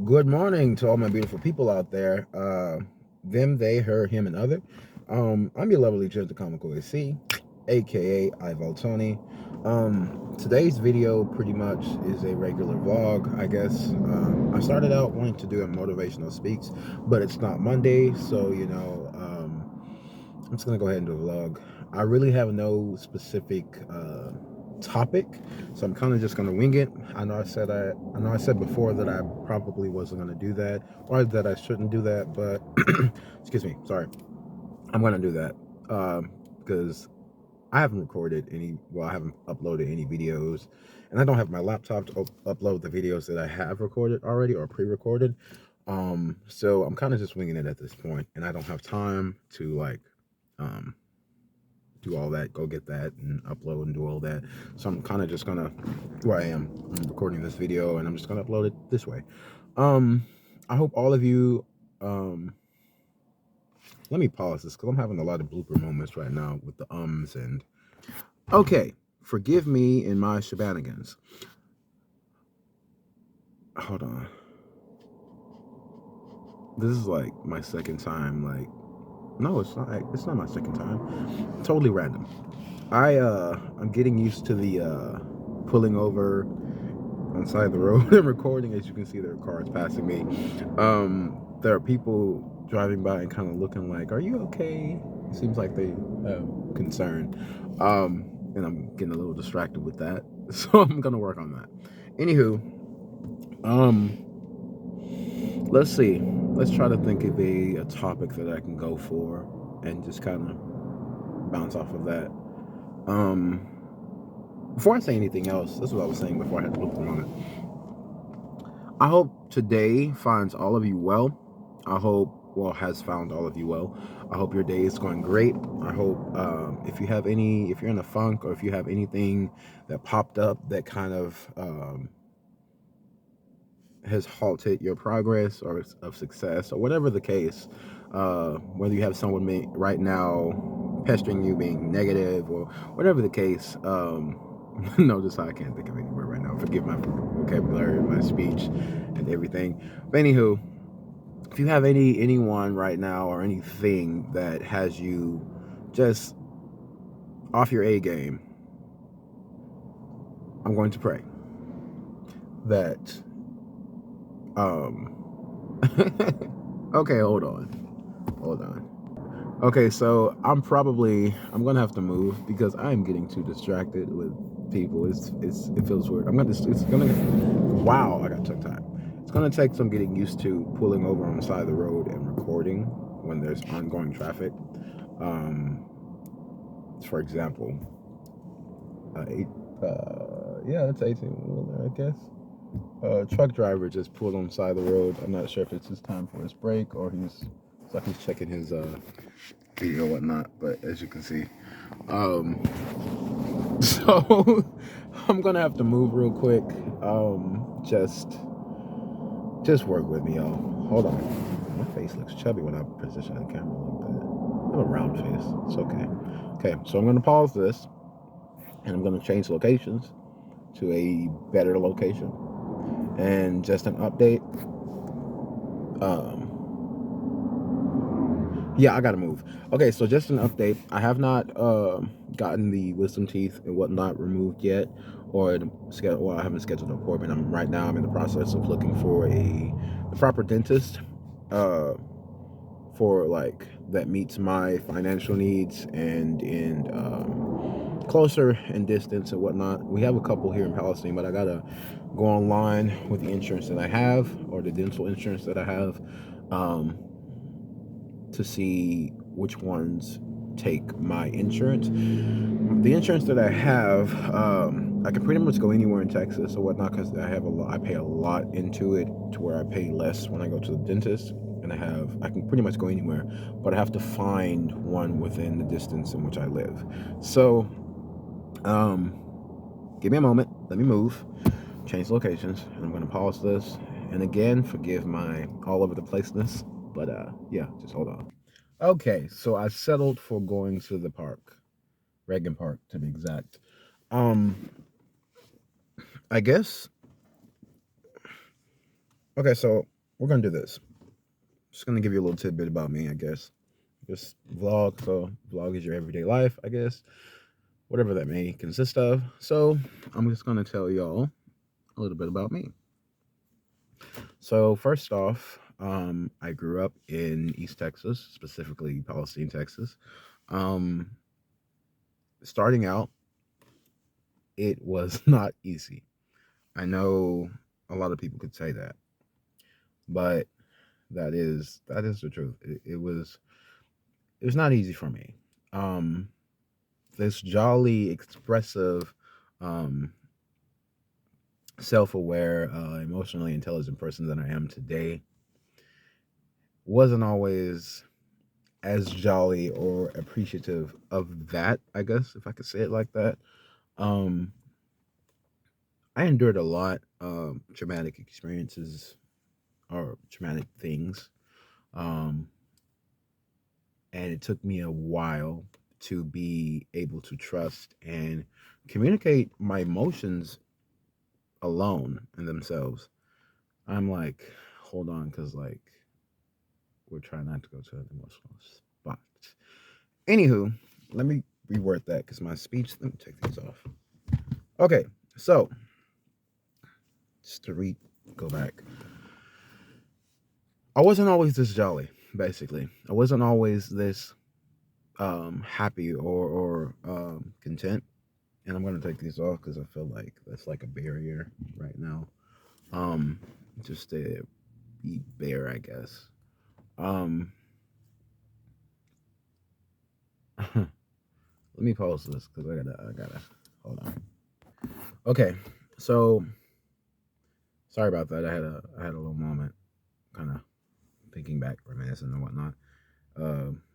Good morning to all my beautiful people out there. Them, they, her, him, and other. I'm your lovely gentle comical AC, aka Valtony. Today's video pretty much is a regular vlog, I guess. I started out wanting to do a motivational speaks, but it's not Monday, so I'm just gonna go ahead and do a vlog. I really have no specific topic, so I'm kind of just gonna wing it. I know I said before that I probably wasn't gonna do that, or that I shouldn't do that, but excuse me, sorry, I'm gonna do that because I haven't recorded any. Well, I haven't uploaded any videos, and I don't have my laptop to upload the videos that I have recorded already or pre-recorded. So I'm kind of just winging it at this point, and I don't have time to like um do all that, go get that and upload and do all that. So I'm kind of just gonna, where I am, I'm recording this video and I'm just gonna upload it this way. I hope all of you, let me pause this because I'm having a lot of blooper moments right now with the and, okay, forgive me in my shenanigans. Hold on. This is like my second time, like, no, it's not my second time. Totally random. I'm getting used to the pulling over on the side of the road and recording. As you can see, there are cars passing me. There are people driving by and kind of looking like, "Are you okay?" It seems like they have concern. And I'm getting a little distracted with that, so I'm gonna work on that. Anywho, let's see. Let's try to think of a topic that I can go for and just kind of bounce off of that. Before I say anything else, this is what I was saying before I had to look for a moment. I hope today finds all of you well. I hope, well, has found all of you well. I hope your day is going great. I hope if you're in a funk or if you have anything that popped up that kind of has halted your progress or of success or whatever the case, whether you have someone right now pestering you being negative or whatever the case, notice how I can't think of any word right now. Forgive my vocabulary, my speech, and everything. But anywho, if you have anyone right now or anything that has you just off your A game, I'm going to pray that okay, hold on. Okay, so I'm gonna have to move because I'm getting too distracted with people. It feels weird. Wow, I got tongue tied. It's gonna take some getting used to pulling over on the side of the road and recording when there's ongoing traffic. For example, yeah, it's 18 wheeler, I guess. Truck driver just pulled on the side of the road. I'm not sure if it's his time for his break or he's checking his video or whatnot, but as you can see, so I'm gonna have to move real quick. Just work with me, y'all. Hold on. My face looks chubby when I position the camera like that. I have a round face. It's okay. Okay, so I'm gonna pause this and I'm gonna change locations to a better location. And just an update. Yeah, I gotta move. Okay, so just an update. I have not gotten the wisdom teeth and whatnot removed yet, or well, I haven't scheduled an appointment. I'm in the process of looking for the proper dentist for like that meets my financial needs and in closer in distance and whatnot. We have a couple here in Palestine, but I gotta go online with the insurance that I have or the dental insurance that I have. To see which ones take my insurance. The insurance that I have, I can pretty much go anywhere in Texas or whatnot because I pay a lot into it to where I pay less when I go to the dentist, and I can pretty much go anywhere, but I have to find one within the distance in which I live. So, give me a moment. Let me move, change locations, and I'm gonna pause this. And again, forgive my all over the placeness, but yeah, just hold on. Okay, so I settled for going to the park, Reagan Park to be exact. I guess. Okay, so we're gonna do this. Just gonna give you a little tidbit about me, I guess. Just vlog. So vlog is your everyday life, I guess, whatever that may consist of. So I'm just gonna tell y'all a little bit about me. So first off, I grew up in East Texas, specifically Palestine, Texas. Um, Starting out, it was not easy. I know a lot of people could say that, but that is the truth. It was not easy for me. Um, this jolly, expressive, um, self-aware, emotionally intelligent person that I am today wasn't always as jolly or appreciative of that, I guess, if I could say it like that. Um, I endured a lot of traumatic experiences or traumatic things. Um, and it took me a while to be able to trust and communicate my emotions alone in themselves. I'm like, hold on, because like we're trying not to go to an emotional spot. Anywho, let me reword that because my speech. Let me take these off. Okay, so just to go back. I wasn't always this jolly. Basically, I wasn't always this happy or content. And I'm gonna take these off because I feel like that's like a barrier right now. Um, just to be bare, I guess. Um, let me pause this because I gotta hold on. Okay, so sorry about that. I had a little moment, kind of thinking back, reminiscing and whatnot,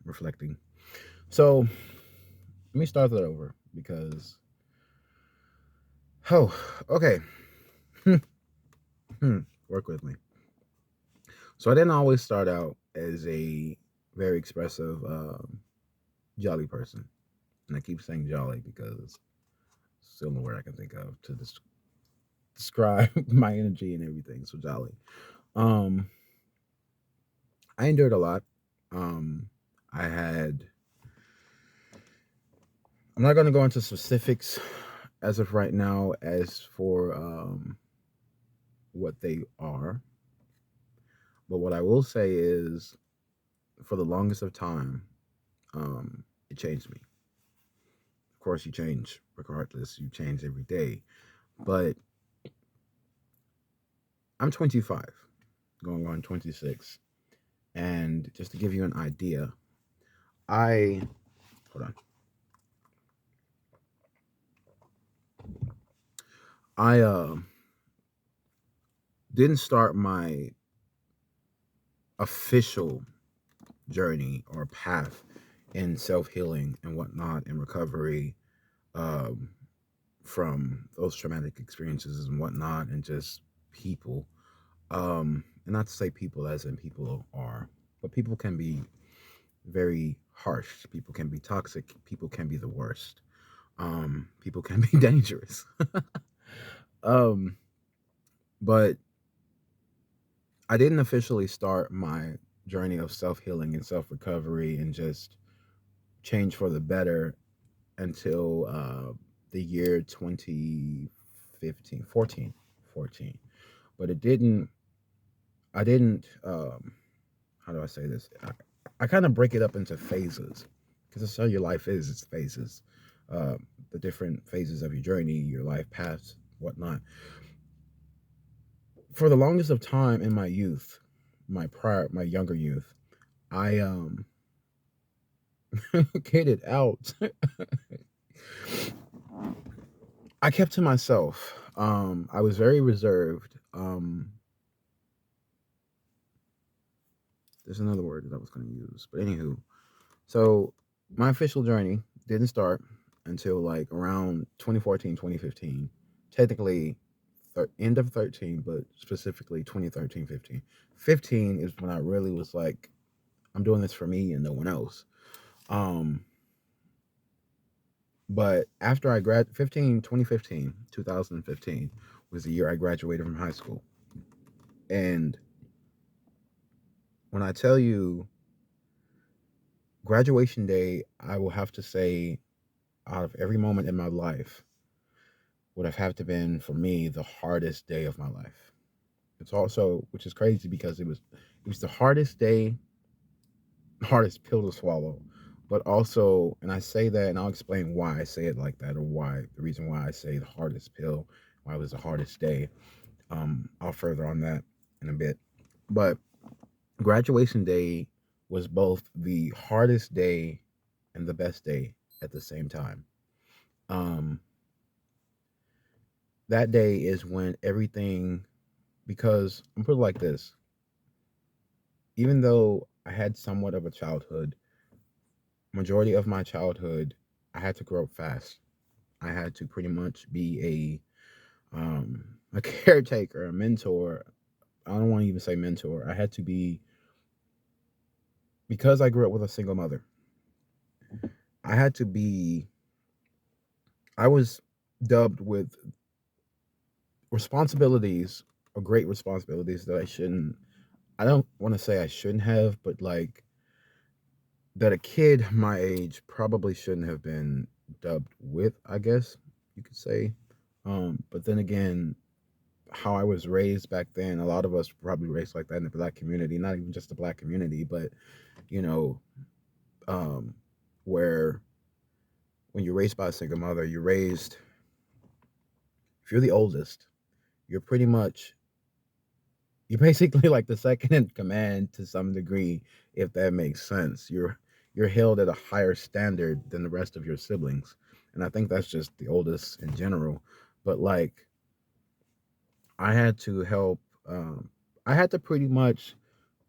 reflecting. So let me start that over because oh, okay, work with me. So I didn't always start out as a very expressive, jolly person, and I keep saying jolly because it's the only word I can think of to describe my energy and everything. So jolly. Um, I endured a lot. I had. I'm not going to go into specifics as of right now as for what they are, but what I will say is, for the longest of time, it changed me. Of course, you change regardless. You change every day, but I'm 25, going on 26, and just to give you an idea, I hold on. I didn't start my official journey or path in self healing and whatnot and recovery um, from those traumatic experiences and whatnot, and just people. And not to say people as in people are, but people can be very harsh. People can be toxic. People can be the worst. People can be dangerous. um, but I didn't officially start my journey of self healing and self recovery and just change for the better until the year 2015, 14. But I didn't, how do I say this? I kind of break it up into phases because that's how your life is. It's phases, uh, the different phases of your journey, your life paths, whatnot. For the longest of time in my youth, my younger youth, I get it out. I kept to myself. I was very reserved. There's another word that I was going to use, but anywho, so my official journey didn't start until like around 2014, 2015. Technically, end of 13, but specifically 2013, 15. 15 is when I really was like, I'm doing this for me and no one else. Um, but after I 2015 was the year I graduated from high school. And when I tell you graduation day, I will have to say, out of every moment in my life, would have had to been for me the hardest day of my life. It's also, which is crazy because it was the hardest day, hardest pill to swallow, but also, and I say that, and I'll explain why I say it like that, or why the reason why I say the hardest pill, why it was the hardest day. I'll further on that in a bit, but graduation day was both the hardest day and the best day at the same time. Um, that day is when everything, because I'm put it like this, even though I had somewhat of a childhood, majority of my childhood, I had to grow up fast. I had to pretty much be a caretaker, a mentor. I don't want to even say mentor. I had to be, because I grew up with a single mother. I had to be. I was dubbed with responsibilities, or great responsibilities that I shouldn't. I don't want to say I shouldn't have, but like that a kid my age probably shouldn't have been dubbed with, I guess you could say. But then again, how I was raised back then, a lot of us were probably raised like that in the black community, not even just the black community, but you know, um, where when you're raised by a single mother, you're raised, if you're the oldest, you're pretty much, you're basically like the second in command to some degree, if that makes sense. You're held at a higher standard than the rest of your siblings, and I think that's just the oldest in general. But like, I had to help. I had to pretty much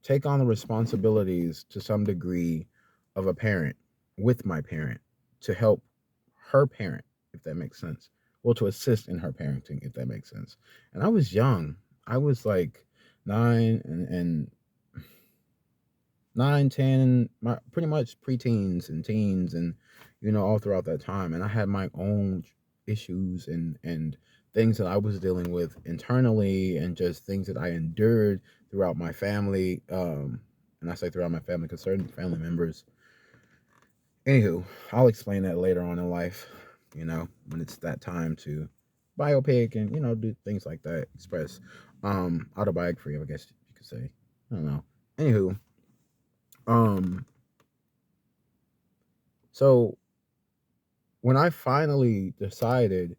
take on the responsibilities to some degree of a parent, with my parent, to help her parent, if that makes sense. Well, to assist in her parenting, if that makes sense. And I was young. I was like nine and 9, 10, my pretty much preteens and teens, and all throughout that time. And I had my own issues and things that I was dealing with internally, and just things that I endured throughout my family. And I say throughout my family because certain family members. Anywho, I'll explain that later on in life. When it's that time to biopic and do things like that, express autobiography, I guess you could say. I don't know. Anywho, um so when I finally decided,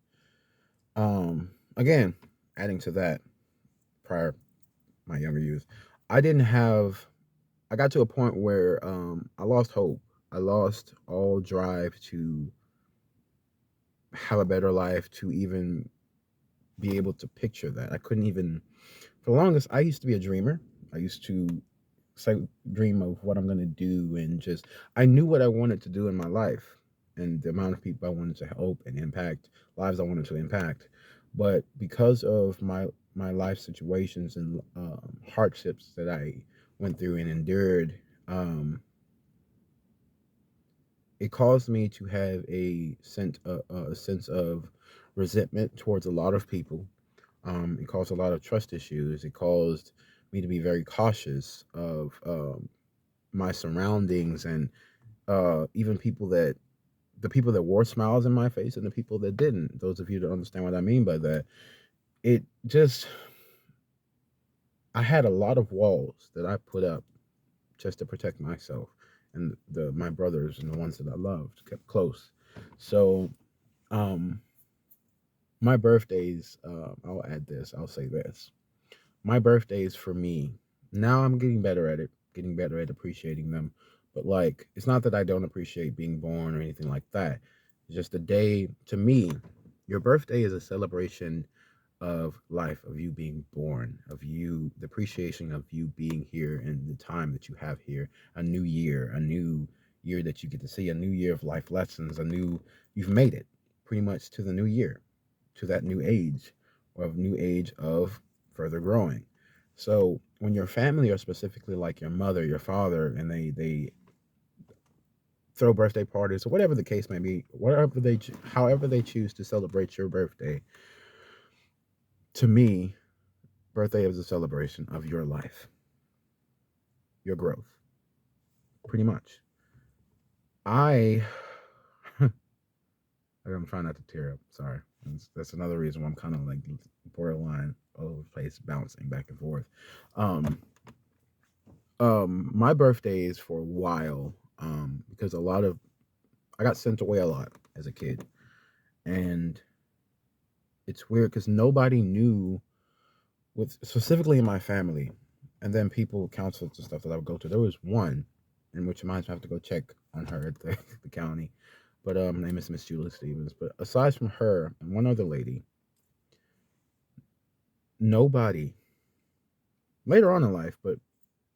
again, adding to that, prior my younger youth, I didn't have. I got to a point where I lost hope. I lost all drive to have a better life, to even be able to picture that. I couldn't even. For the longest, I used to be a dreamer. I used to say dream of what I'm gonna do, and just I knew what I wanted to do in my life, and the amount of people I wanted to help and impact, lives I wanted to impact. But because of my life situations and hardships that I went through and endured, it caused me to have a sense of resentment towards a lot of people. It caused a lot of trust issues. It caused me to be very cautious of my surroundings, and even the people that wore smiles in my face and the people that didn't. Those of you that understand what I mean by that, it just, I had a lot of walls that I put up just to protect myself and my brothers and the ones that I loved, kept close. So, um, my birthdays, I'll add this, I'll say this. My birthdays for me, now I'm getting better at it, getting better at appreciating them. But like, it's not that I don't appreciate being born or anything like that. It's just a day, to me, your birthday is a celebration of life, of you being born, of you, the appreciation of you being here and the time that you have here, a new year that you get to see, a new year of life lessons, you've made it pretty much to the new year, to that new age, or of new age of further growing. So when your family, or specifically like your mother, your father, and they throw birthday parties or whatever the case may be, however they choose to celebrate your birthday, to me, birthday is a celebration of your life, your growth. Pretty much. I'm trying not to tear up. Sorry. That's another reason why I'm kind of like borderline all over the place, bouncing back and forth. Um, my birthdays for a while, because I got sent away a lot as a kid, and it's weird because nobody knew, with specifically in my family, and then people, counselors and stuff that I would go to. There was one, in which reminds me I have to go check on her at the county. But her name is Miss Julie Stevens. But aside from her and one other lady, nobody later on in life, but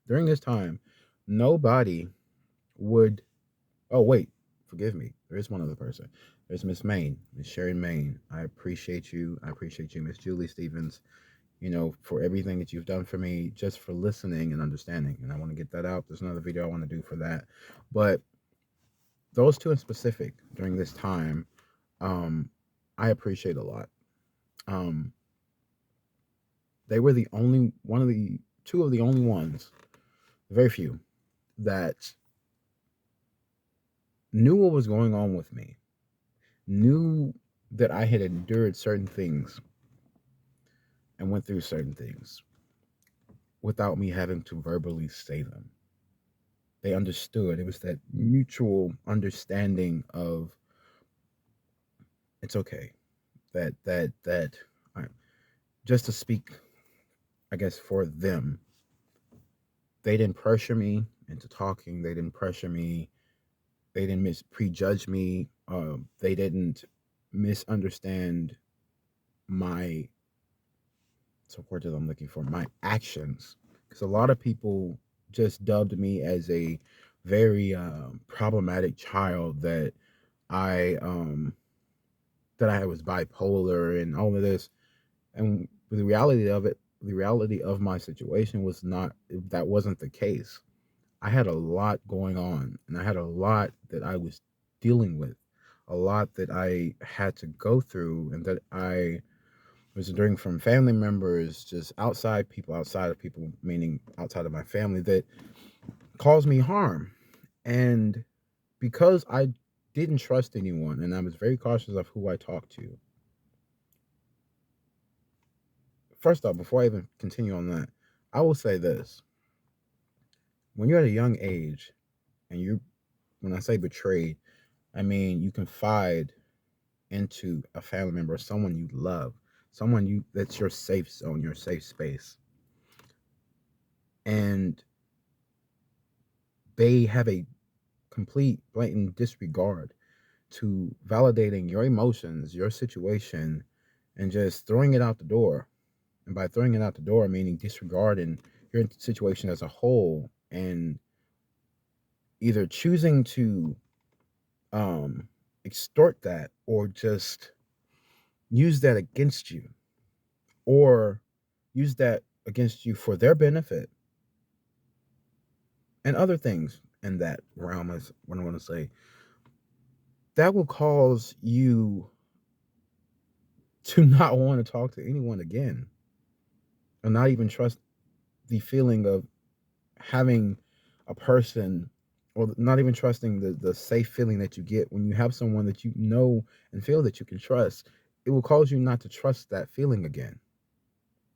during this time, nobody would. Oh wait, forgive me. There is one other person. There's Miss Maine, Miss Sherry Maine. I appreciate you. I appreciate you, Miss Julie Stevens. For everything that you've done for me, just for listening and understanding. And I want to get that out. There's another video I want to do for that. But those two in specific during this time, I appreciate a lot. They were two of the only ones, very few, that knew what was going on with me, knew that I had endured certain things and went through certain things without me having to verbally say them. They understood. It was that mutual understanding of it's okay. That just to speak, I guess, for them, they didn't pressure me into talking. They didn't pressure me. They didn't prejudge me. They didn't misunderstand my support that I'm looking for, my actions. Because a lot of people just dubbed me as a very problematic child, that I was bipolar and all of this. And the reality of my situation that wasn't the case. I had a lot going on, and I had a lot that I was dealing with, a lot that I had to go through, and that I was enduring from family members, just outside of people, meaning outside of my family, that caused me harm. And because I didn't trust anyone, and I was very cautious of who I talked to. First off, before I even continue on that, I will say this. When you're at a young age, and when I say betrayed, I mean you confide into a family member, someone you love, that's your safe zone, your safe space. And they have a complete blatant disregard to validating your emotions, your situation, and just throwing it out the door. And by throwing it out the door, meaning disregarding your situation as a whole, and either choosing to extort that, or just use that against you, or use that against you for their benefit, and other things in that realm, is what I want to say. That will cause you to not want to talk to anyone again, or not even trust the feeling of having a person, or not even trusting the safe feeling that you get when you have someone that you know and feel that you can trust. It will cause you not to trust that feeling again,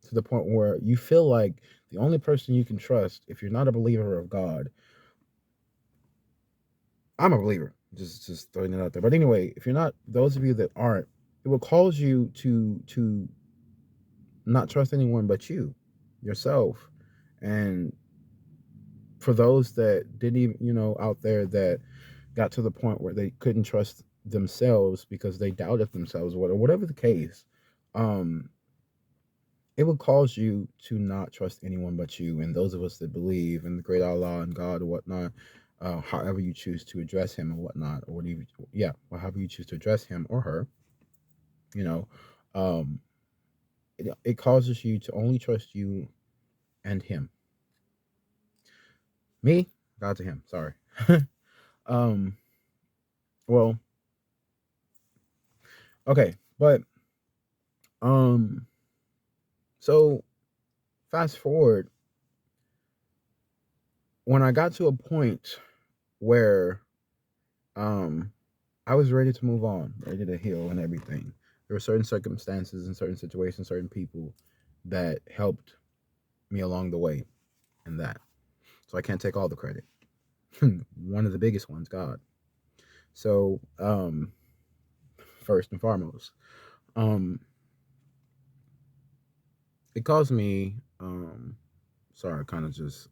to the point where you feel like the only person you can trust, if you're not a believer of God. I'm a believer, just throwing it out there. But anyway, if you're not, those of you that aren't, it will cause you to not trust anyone but yourself. And for those that didn't even, out there, that got to the point where they couldn't trust themselves because they doubted themselves, or whatever the case, it will cause you to not trust anyone but you. And those of us that believe in the great Allah and God or whatnot, however you choose to address him or whatnot, or however you choose to address him or her, um, it causes you to only trust you and him. Me, God to him. Sorry. Well, okay, but so fast forward, when I got to a point where I was ready to move on, ready to heal and everything, there were certain circumstances and certain situations, certain people that helped me along the way in that. So I can't take all the credit. One of the biggest ones, God. So, first and foremost, um, it caused me, sorry, kind of just,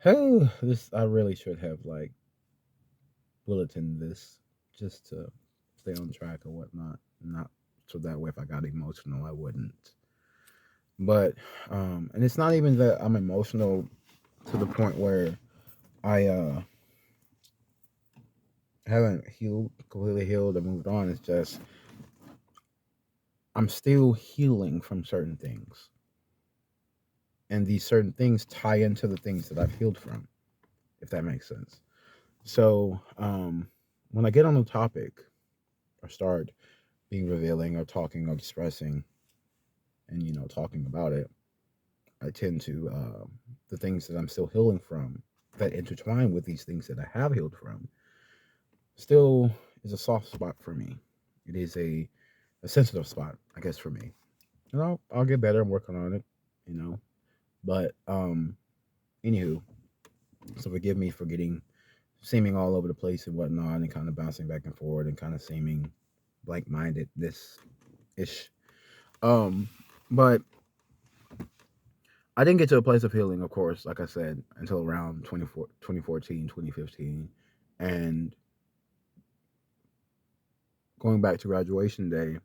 oh, this, I really should have like bulletin this just to stay on track or whatnot. Not so that way if I got emotional, I wouldn't. But, and it's not even that I'm emotional to the point where I, haven't completely healed or moved on. It's just I'm still healing from certain things. And these certain things tie into the things that I've healed from, if that makes sense. So when I get on the topic or start being revealing or talking or expressing and, talking about it, I tend to, the things that I'm still healing from that intertwine with these things that I have healed from still is a soft spot for me. It is a sensitive spot, I guess, for me. I'll get better. I'm working on it. But anywho, so forgive me for seeming all over the place and whatnot, and kind of bouncing back and forward, and kind of seeming blank-minded this ish. But I didn't get to a place of healing, of course, like I said, until around 2014, 2015, and going back to graduation day.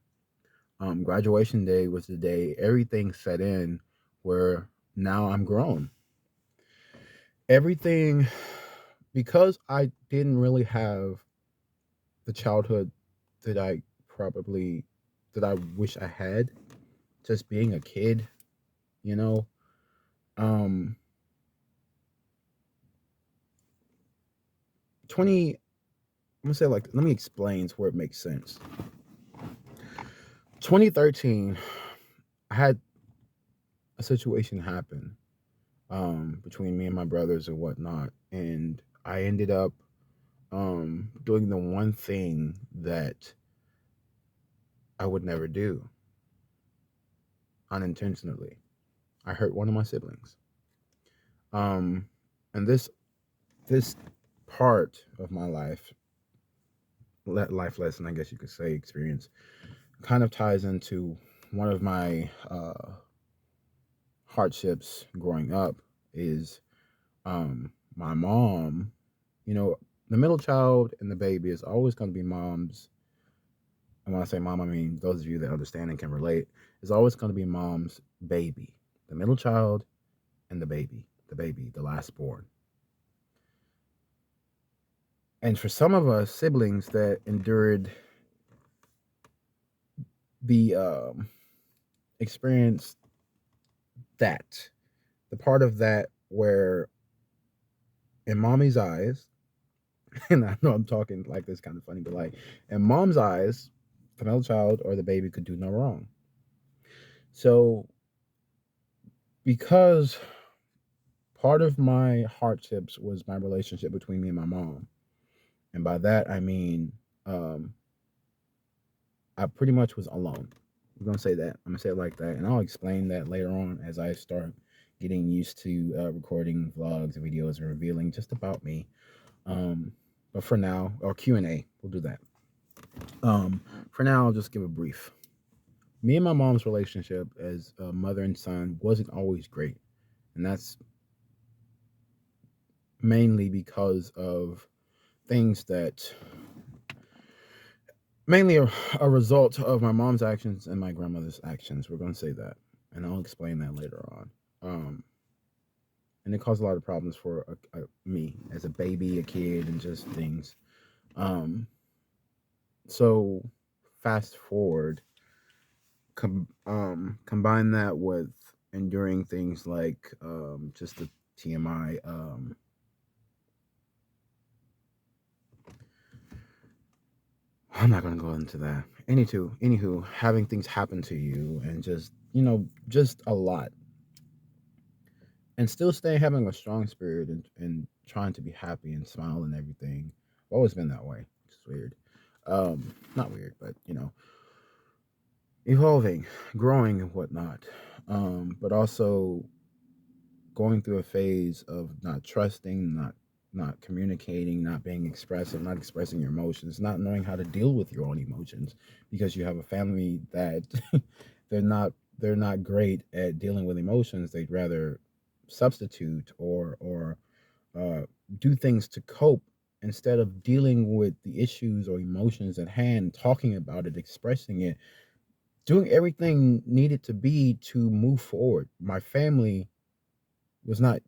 Graduation day was the day everything set in, where now I'm grown. Everything, because I didn't really have the childhood that I wish I had, just being a kid, you know. Um 20 I'm gonna say, like, let me explain to where it makes sense. 2013, I had a situation happen between me and my brothers and whatnot, and I ended up doing the one thing that I would never do unintentionally. I hurt one of my siblings. And this part of my life lesson, I guess you could say, experience, kind of ties into one of my hardships growing up. Is my mom, the middle child and the baby is always going to be mom's. And when I say mom, I mean those of you that understand and can relate. Is always going to be mom's baby, the middle child and the baby, the last born. And for some of us siblings that endured the experience, that the part of that where in mommy's eyes, and I know I'm talking like this kind of funny, but like in mom's eyes, the middle child or the baby could do no wrong. So because part of my hardships was my relationship between me and my mom, and by that I mean I pretty much was alone. I'm gonna say that. I'm gonna say it like that, and I'll explain that later on as I start getting used to recording vlogs and videos and revealing just about me. But for now, or Q&A, we'll do that. For now, I'll just give a brief. Me and my mom's relationship as a mother and son wasn't always great, and that's mainly because of things that mainly a result of my mom's actions and my grandmother's actions. We're going to say that, and I'll explain that later on. And it caused a lot of problems for me as a baby, a kid, and just things. So fast forward, combine that with enduring things like just the TMI. I'm not gonna go into that. Anywho, having things happen to you and just a lot. and still stay having a strong spirit and trying to be happy and smile and everything. I've always been that way. It's weird. Not weird, but evolving, growing and whatnot. But also going through a phase of not trusting, not communicating, not being expressive, not expressing your emotions, not knowing how to deal with your own emotions because you have a family that they're not they're not great at dealing with emotions. They'd rather substitute or uh, do things to cope instead of dealing with the issues or emotions at hand, talking about it, expressing it, doing everything needed to be to move forward. My family was not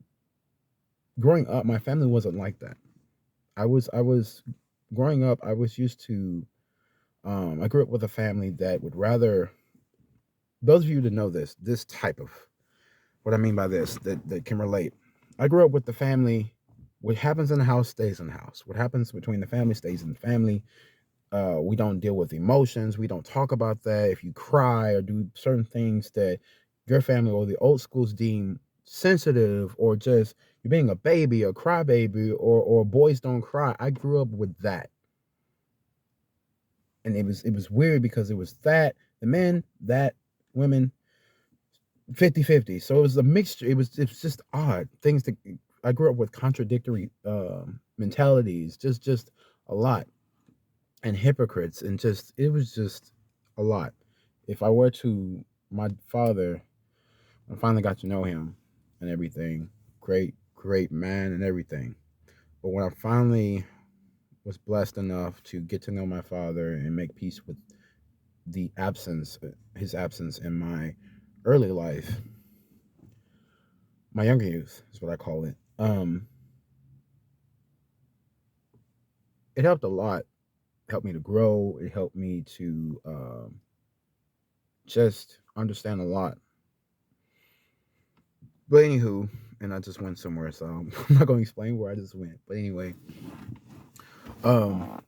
growing up. My family wasn't like that. I was growing up. I was used to. I grew up with a family that would rather. Those of you that know this type of what I mean by this that can relate. I grew up with the family. What happens in the house stays in the house. What happens between the family stays in the family. We don't deal with emotions. We don't talk about that. If you cry or do certain things that your family or the old schools deem sensitive, or just you're being a baby, a crybaby, or boys don't cry. I grew up with that, and it was weird because it was that the men, that women, 50-50. So it was a mixture. It was just odd things that I grew up with contradictory mentalities. Just a lot. And hypocrites, and just it was just a lot. If I were to my father, I finally got to know him and everything. Great man and everything. But when I finally was blessed enough to get to know my father and make peace with the absence his absence in my early life, my younger youth is what I call it. It helped a lot. It helped me to grow. It helped me to just understand a lot. But anywho, and I just went somewhere, so I'm not going to explain where I just went. But anyway, um,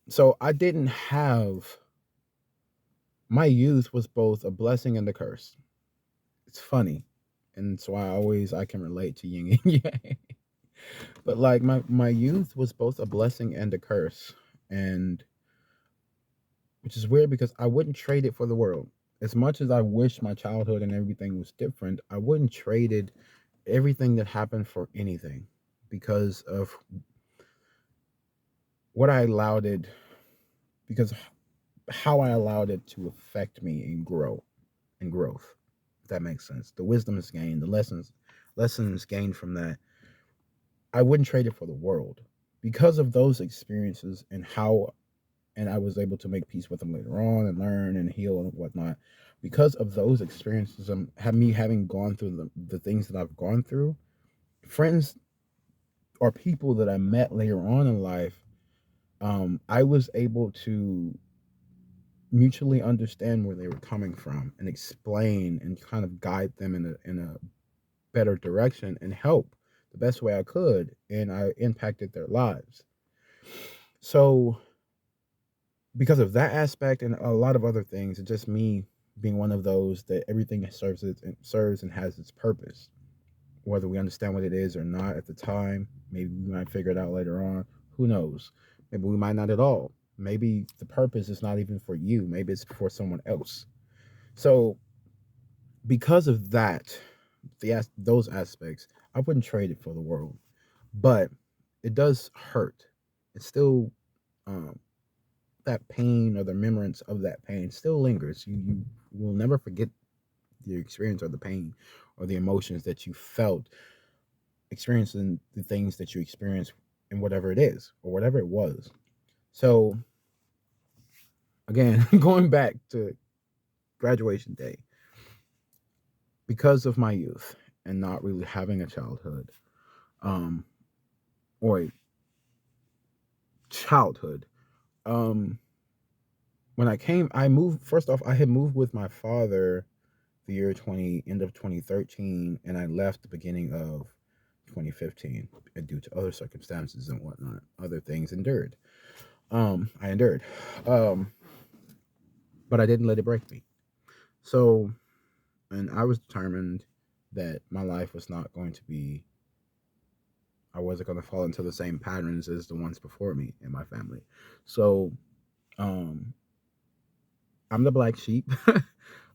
so I didn't have my youth was both a blessing and a curse. It's funny, and so I can relate to yin and yang. But like my youth was both a blessing and a curse, and which is weird because I wouldn't trade it for the world. As much as I wish my childhood and everything was different, I wouldn't trade it everything that happened for anything because of what I allowed it, because how I allowed it to affect me and growth. If that makes sense. The wisdom is gained, the lessons gained from that. I wouldn't trade it for the world because of those experiences and how, and I was able to make peace with them later on and learn and heal and whatnot. Because of those experiences, have me having gone through the things that I've gone through, friends or people that I met later on in life, I was able to mutually understand where they were coming from and explain and kind of guide them in a better direction and help the best way I could, and I impacted their lives. So because of that aspect and a lot of other things, it's just me being one of those that everything serves and has its purpose. Whether we understand what it is or not at the time, maybe we might figure it out later on. Who knows? Maybe we might not at all. Maybe the purpose is not even for you. Maybe it's for someone else. So because of that, those aspects, I wouldn't trade it for the world. But it does hurt. It's still um, that pain or the remembrance of that pain still lingers. You will never forget the experience or the pain or the emotions that you felt experiencing the things that you experienced in whatever it is or whatever it was. So again, going back to graduation day, because of my youth and not really having a childhood, um, or a childhood, um, when I moved. First off, I had moved with my father the year 20 end of 2013, and I left the beginning of 2015 due to other circumstances and whatnot, other things endured. I endured, um, but I didn't let it break me. So, and I was determined that my life was not going to be, I wasn't going to fall into the same patterns as the ones before me in my family. So, um, I'm the black sheep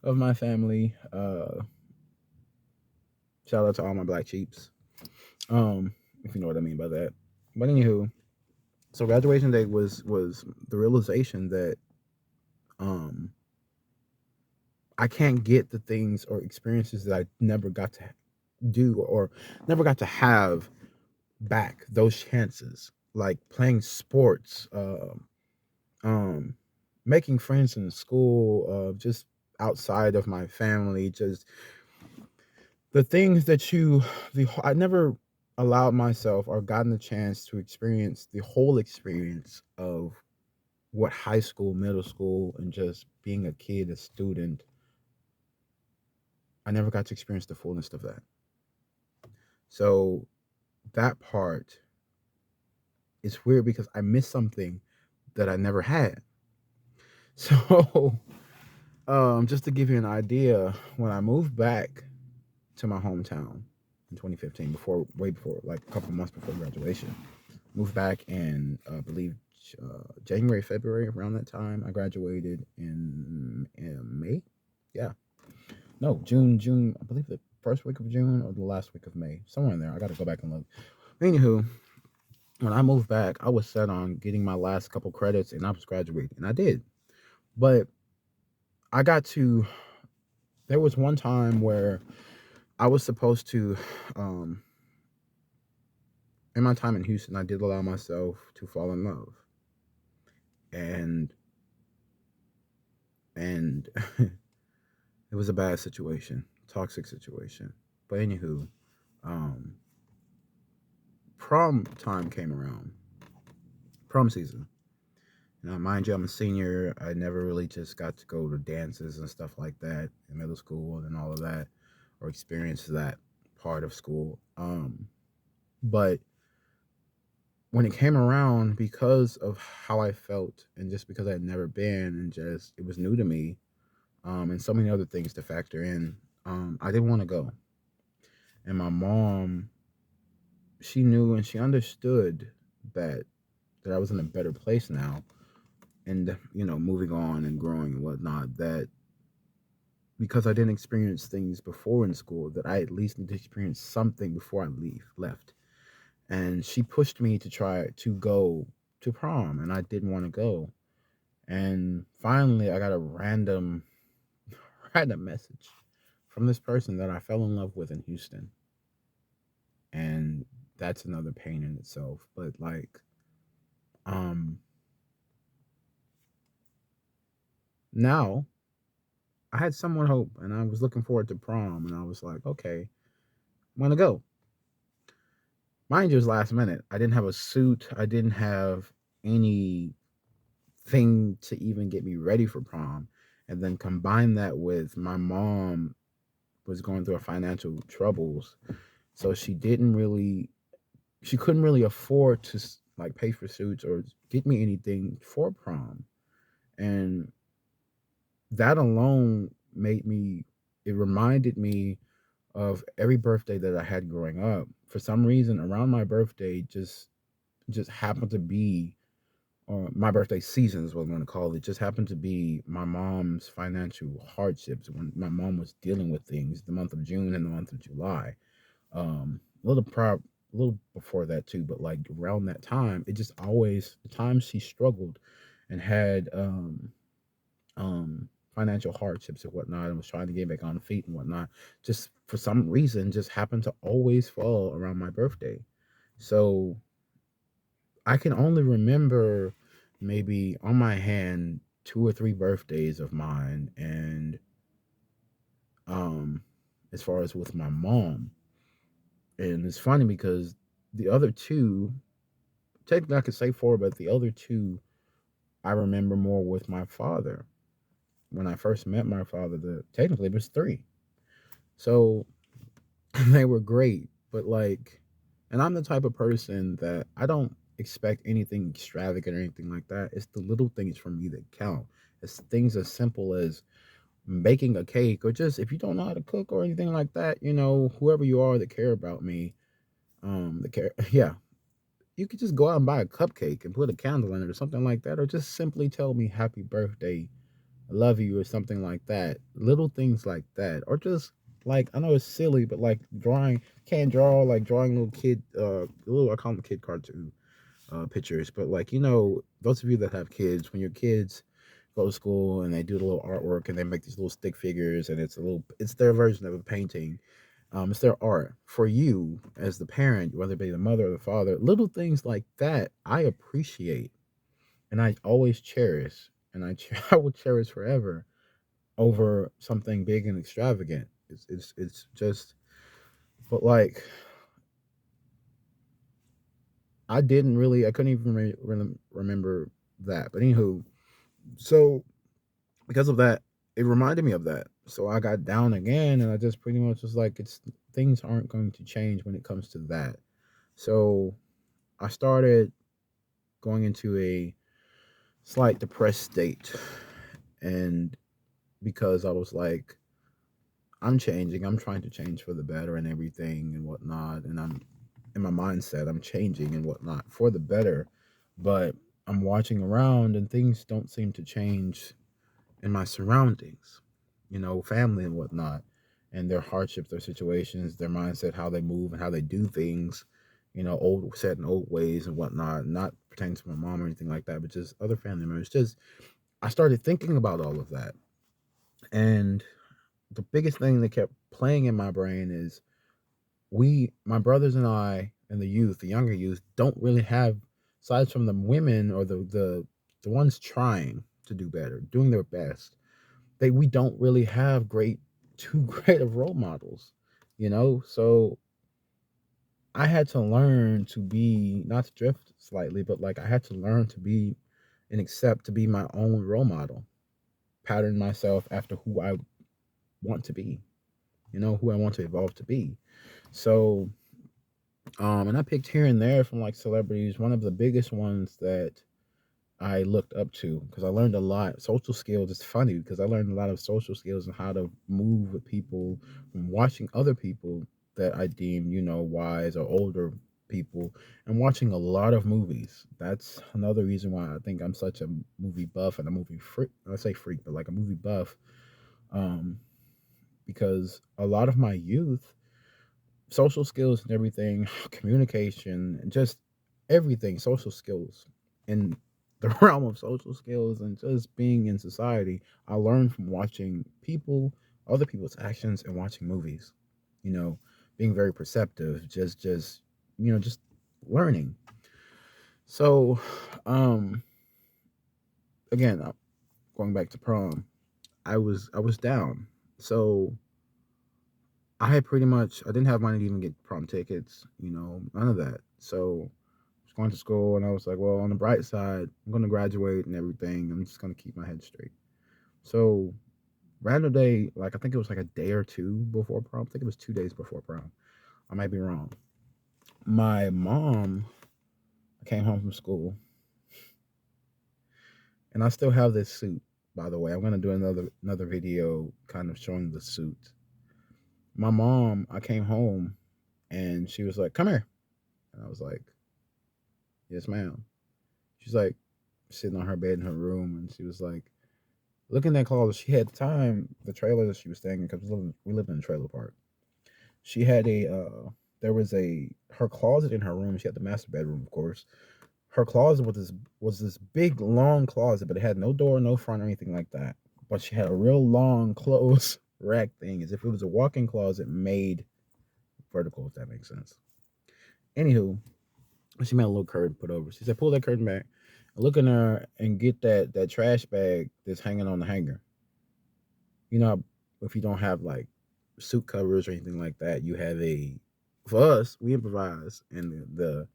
of my family. Shout out to all my black sheeps. If you know what I mean by that. But anywho, so graduation day was the realization that um I can't get the things or experiences that I never got to do or never got to have back, those chances, like playing sports, um making friends in school, just outside of my family, just the things that I never allowed myself or gotten the chance to experience the whole experience of what high school, middle school, and just being a kid, a student. I never got to experience the fullness of that. So that part is weird because I missed something that I never had. So just to give you an idea, when I moved back to my hometown in 2015, way before, like a couple months before graduation, moved back in, I believe, January, February, around that time. I graduated in May. Yeah. No, June. I believe the first week of June or the last week of May. Somewhere in there. I got to go back and look. Anywho, when I moved back, I was set on getting my last couple credits and I was graduating. And I did. But I got to, there was one time where I was supposed to, in my time in Houston, I did allow myself to fall in love. And it was a bad situation, toxic situation. But anywho, um, prom time came around, prom season. Now, mind you, I'm a senior. I never really just got to go to dances and stuff like that in middle school and all of that, or experience that part of school. But when it came around, because of how I felt and just because I had never been and just it was new to me, and so many other things to factor in, I didn't want to go. And my mom, she knew and she understood that I was in a better place now, and moving on and growing and whatnot. That because I didn't experience things before in school, that I at least need to experience something before I left. And she pushed me to try to go to prom, and I didn't want to go. And finally, I got a random message from this person that I fell in love with in Houston. And that's another pain in itself. But like, now I had somewhat hope and I was looking forward to prom and I was like, okay, I'm gonna go. Mind you, it was last minute. I didn't have a suit. I didn't have anything to even get me ready for prom. And then combine that with my mom was going through her financial troubles. So she couldn't really afford to like pay for suits or get me anything for prom. And that alone it reminded me of every birthday that I had growing up. For some reason, around my birthday, just happened to be, or my birthday season is what I'm going to call it, just happened to be my mom's financial hardships when my mom was dealing with things the month of June and the month of July. A little before that too, but like around that time, it just always the times she struggled and had financial hardships and whatnot and was trying to get back on feet and whatnot, just for some reason just happened to always fall around my birthday. So I can only remember maybe on my hand 2 or 3 birthdays of mine, and um as far as with my mom. And it's funny because the other two, technically I could say 4, but the other 2 I remember more with my father. When I first met my father, technically it was 3. So they were great, but like, and I'm the type of person that I don't expect anything extravagant or anything like that. It's the little things for me that count. It's things as simple as baking a cake, or just if you don't know how to cook or anything like that, you know, whoever you are that care about me, that care, yeah, you could just go out and buy a cupcake and put a candle in it or something like that, or just simply tell me happy birthday, I love you, or something like that. Little things like that, or just like, I know it's silly, but like drawing, can't draw, like drawing little kid, little, I call them kid cartoon pictures, but like, you know, those of you that have kids, when your kids go to school and they do the little artwork and they make these little stick figures, and it's their version of a painting. It's their art. For you as the parent, whether it be the mother or the father, little things like that I appreciate and I always cherish, and I will cherish forever over something big and extravagant. It's just, but like, I couldn't even remember that. But anywho, so because of that, it reminded me of that. So I got down again, and I just pretty much was like, it's things aren't going to change when it comes to that. So I started going into a slight depressed state, and because I was like, I'm changing, I'm trying to change for the better and everything and whatnot, and I'm in my mindset, I'm changing and whatnot for the better, but I'm watching around and things don't seem to change in my surroundings, you know, family and whatnot, and their hardships, their situations, their mindset, how they move and how they do things, you know, old set in old ways and whatnot, not pertaining to my mom or anything like that, but just other family members. Just, I started thinking about all of that. And the biggest thing that kept playing in my brain is my brothers and I, and the youth, the younger youth, don't really have, aside from the women or the ones trying to do better, doing their best, we don't really have too great of role models, you know. So I had to learn to be, not to drift slightly, but like I had to learn to be and accept to be my own role model, pattern myself after who I want to be, you know, who I want to evolve to be. So and I picked here and there from like celebrities. One of the biggest ones that I looked up to, because I learned a lot. Social skills. It's funny because I learned a lot of social skills and how to move with people from watching other people that I deem, you know, wise or older people, and watching a lot of movies. That's another reason why I think I'm such a movie buff and a movie freak. I say freak, but like a movie buff, um, because a lot of my youth, social skills and everything, communication, and just everything, social skills in the realm of social skills and just being in society, I learned from watching other people's actions, and watching movies, you know, being very perceptive, just, you know, just learning. So, um, again, going back to prom, I was down. So I had pretty much, I didn't have money to even get prom tickets, you know, none of that. So I was going to school, and I was like, well, on the bright side, I'm going to graduate and everything. I'm just going to keep my head straight. So random day, like I think it was like a day or two before prom. I think it was 2 days before prom. I might be wrong. My mom came home from school, and I still have this suit, by the way. I'm going to do another video kind of showing the suit. My mom, I came home, and she was like, come here. And I was like, yes, ma'am. She's like sitting on her bed in her room, and she was like looking at clothes. She had time, the trailer that she was staying in, because we lived in a trailer park. She had there was her closet in her room. She had the master bedroom, of course. Her closet was this big long closet, but it had no door, no front, or anything like that. But she had a real long clothes rack thing, as if it was a walk-in closet made vertical, if that makes sense. Anywho, she made a little curtain put over. She said, pull that curtain back, look in there, and get that trash bag that's hanging on the hanger. You know, if you don't have like suit covers or anything like that, you have for us, we improvise in the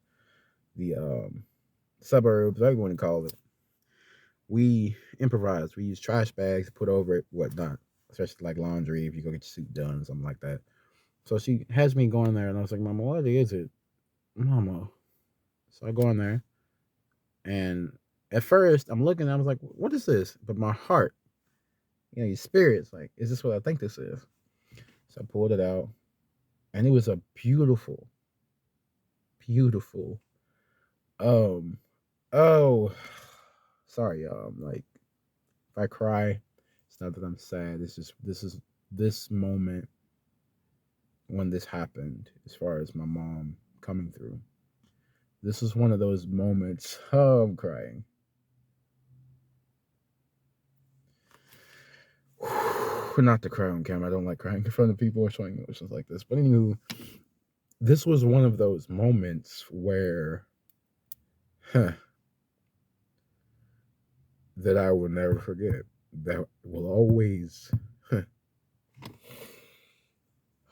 suburbs, whatever you want to call it. We improvise. We use trash bags to put over it, whatnot, especially like laundry if you go get your suit done, something like that. So she has me going there, and I was like, Mama, what is it? Mama. So I go in there, and at first I'm looking, I was like, what is this? But my heart you know, your spirits. Like, is this what I think this is? So I pulled it out, and it was a beautiful, beautiful. Um, oh, sorry, y'all. I'm like, if I cry, it's not that I'm sad. It's just this moment when this happened, as far as my mom coming through. This was one of those moments. Oh, I'm crying. Not to cry on camera. I don't like crying in front of people or showing emotions like this. But anywho, this was one of those moments where, huh, that I will never forget. That will always, huh.